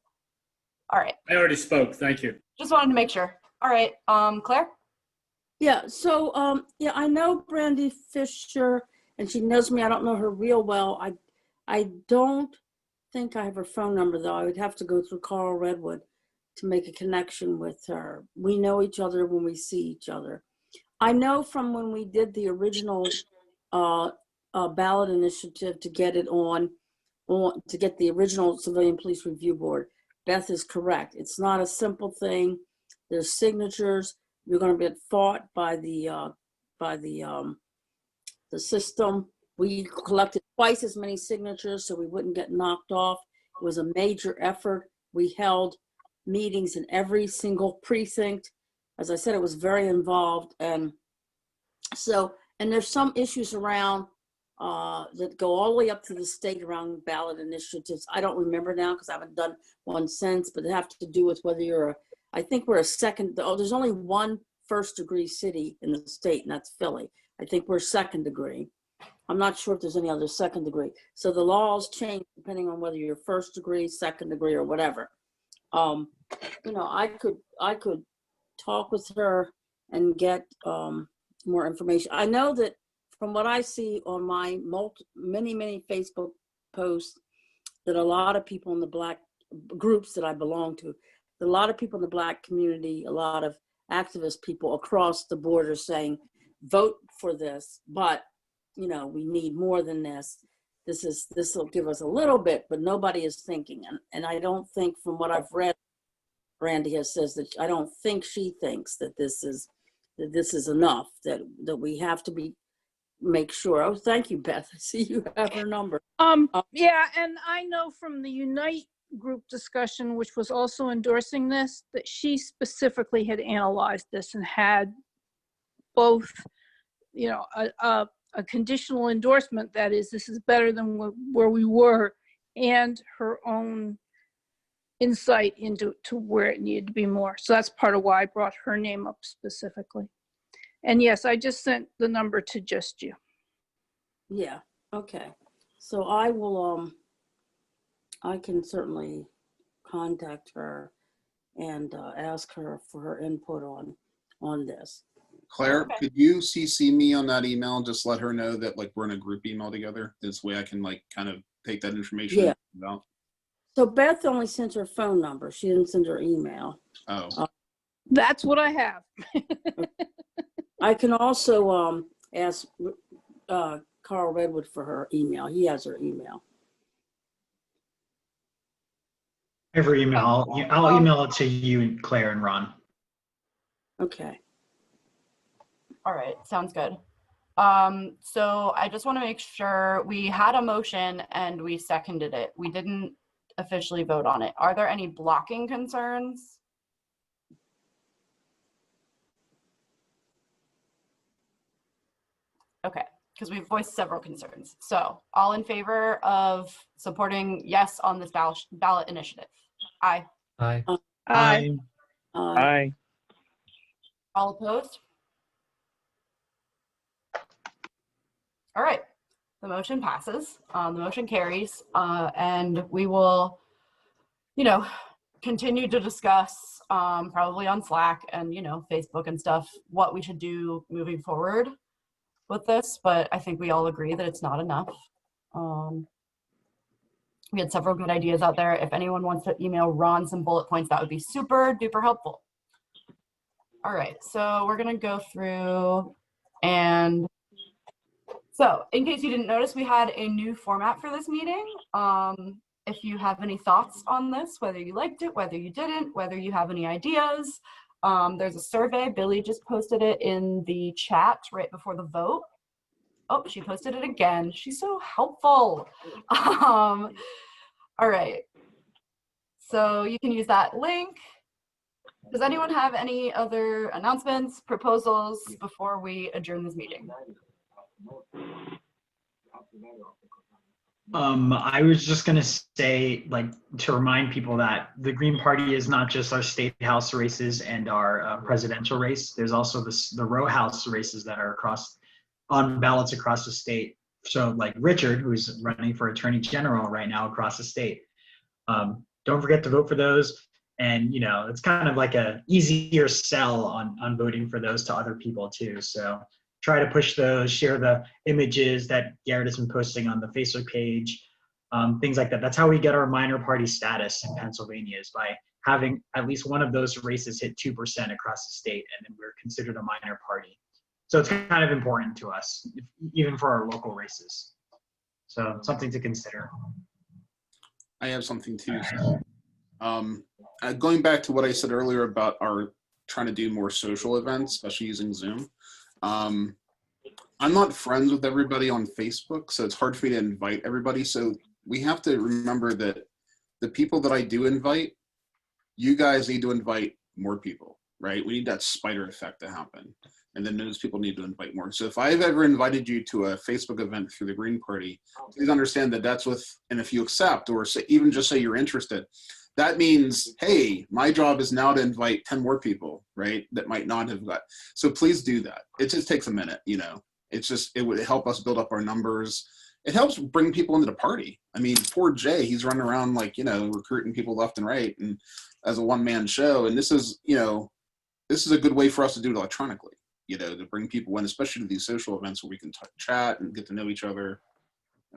Speaker 1: All right.
Speaker 12: I already spoke. Thank you.
Speaker 1: Just wanted to make sure. All right. Claire?
Speaker 5: Yeah, so, yeah, I know Brandy Fisher, and she knows me. I don't know her real well. I don't think I have her phone number, though. I would have to go through Carl Redwood to make a connection with her. We know each other when we see each other. I know from when we did the original ballot initiative to get it on to get the original Civilian Police Review Board. Beth is correct. It's not a simple thing. There's signatures. You're going to get fought by the system. We collected twice as many signatures so we wouldn't get knocked off. It was a major effort. We held meetings in every single precinct. As I said, it was very involved. And so, and there's some issues around that go all the way up to the state around ballot initiatives. I don't remember now because I haven't done one since, but they have to do with whether you're I think we're a second, there's only one first degree city in the state, and that's Philly. I think we're second degree. I'm not sure if there's any other second degree. So the laws change depending on whether you're first degree, second degree, or whatever. You know, I could talk with her and get more information. I know that from what I see on my many Facebook posts, that a lot of people in the Black groups that I belong to a lot of people in the Black community, a lot of activist people across the board are saying, vote for this, but you know, we need more than this. This will give us a little bit, but nobody is thinking. And I don't think, from what I've read, Brandy has says that I don't think she thinks that this is enough, that we have to make sure. Oh, thank you, Beth. I see you have her number.
Speaker 6: Yeah, and I know from the Unite group discussion, which was also endorsing this, that she specifically had analyzed this and had both, you know, a conditional endorsement, that is, this is better than where we were, and her own insight into where it needed to be more. So that's part of why I brought her name up specifically. And yes, I just sent the number to just you.
Speaker 5: Yeah, okay. So I will, I can certainly contact her and ask her for her input on this.
Speaker 4: Claire,
Speaker 5: Okay.
Speaker 4: could you CC me on that email and just let her know that like we're in a group email together? This way I can like kind of take that information.
Speaker 5: Yeah.
Speaker 4: Out.
Speaker 5: So Beth only sent her phone number. She didn't send her email.
Speaker 4: Oh.
Speaker 6: That's what I have.
Speaker 5: I can also ask Carl Redwood for her email. He has her email.
Speaker 2: Every email, I'll email it to you and Claire and Ron.
Speaker 5: Okay.
Speaker 1: All right, sounds good. So I just want to make sure we had a motion and we seconded it. We didn't officially vote on it. Are there any blocking concerns? Okay, because we've voiced several concerns. So all in favor of supporting yes on this ballot initiative? Aye.
Speaker 7: Aye.
Speaker 6: Aye.
Speaker 9: Aye.
Speaker 1: All opposed? All right, the motion passes, the motion carries, and we will, you know, continue to discuss probably on Slack and, you know, Facebook and stuff, what we should do moving forward with this, but I think we all agree that it's not enough. We had several good ideas out there. If anyone wants to email Ron some bullet points, that would be super duper helpful. All right, so we're gonna go through, and so in case you didn't notice, we had a new format for this meeting. If you have any thoughts on this, whether you liked it, whether you didn't, whether you have any ideas, there's a survey. Billy just posted it in the chat right before the vote. Oh, she posted it again. She's so helpful. All right. So you can use that link. Does anyone have any other announcements, proposals before we adjourn this meeting?
Speaker 2: I was just gonna say, like, to remind people that the Green Party is not just our state house races and our presidential race. There's also the row house races that are on ballots across the state. So, like Richard, who's running for Attorney General right now across the state. Don't forget to vote for those. And you know, it's kind of like a easier sell on voting for those to other people too. So try to push those, share the images that Garrett has been posting on the Facebook page, things like that. That's how we get our minor party status in Pennsylvania, is by having at least one of those races hit 2% across the state, and then we're considered a minor party. So it's kind of important to us, even for our local races. So something to consider.
Speaker 4: I have something too. Going back to what I said earlier about our trying to do more social events, especially using Zoom. I'm not friends with everybody on Facebook, so it's hard for me to invite everybody. So we have to remember that the people that I do invite, you guys need to invite more people, right? We need that spider effect to happen. And then those people need to invite more. So if I've ever invited you to a Facebook event through the Green Party, please understand that that's and if you accept, or even just say you're interested, that means, hey, my job is now to invite 10 more people, right? That might not have got. So please do that. It just takes a minute, you know. It would help us build up our numbers. It helps bring people into the party. I mean, poor Jay, he's running around like, you know, recruiting people left and right and as a one-man show. And this is, you know, this is a good way for us to do it electronically, you know, to bring people in, especially to these social events where we can chat and get to know each other.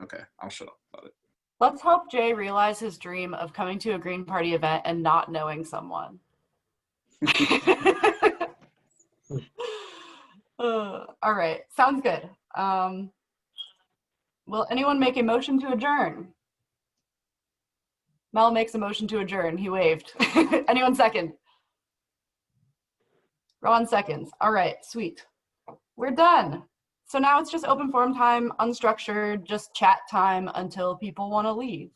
Speaker 4: Okay, I'll shut up about it.
Speaker 1: Let's hope Jay realized his dream of coming to a Green Party event and not knowing someone. All right, sounds good. Will anyone make a motion to adjourn? Mel makes a motion to adjourn. He waved. Anyone second? Ron seconds. All right, sweet. We're done. So now it's just open forum time, unstructured, just chat time until people want to leave.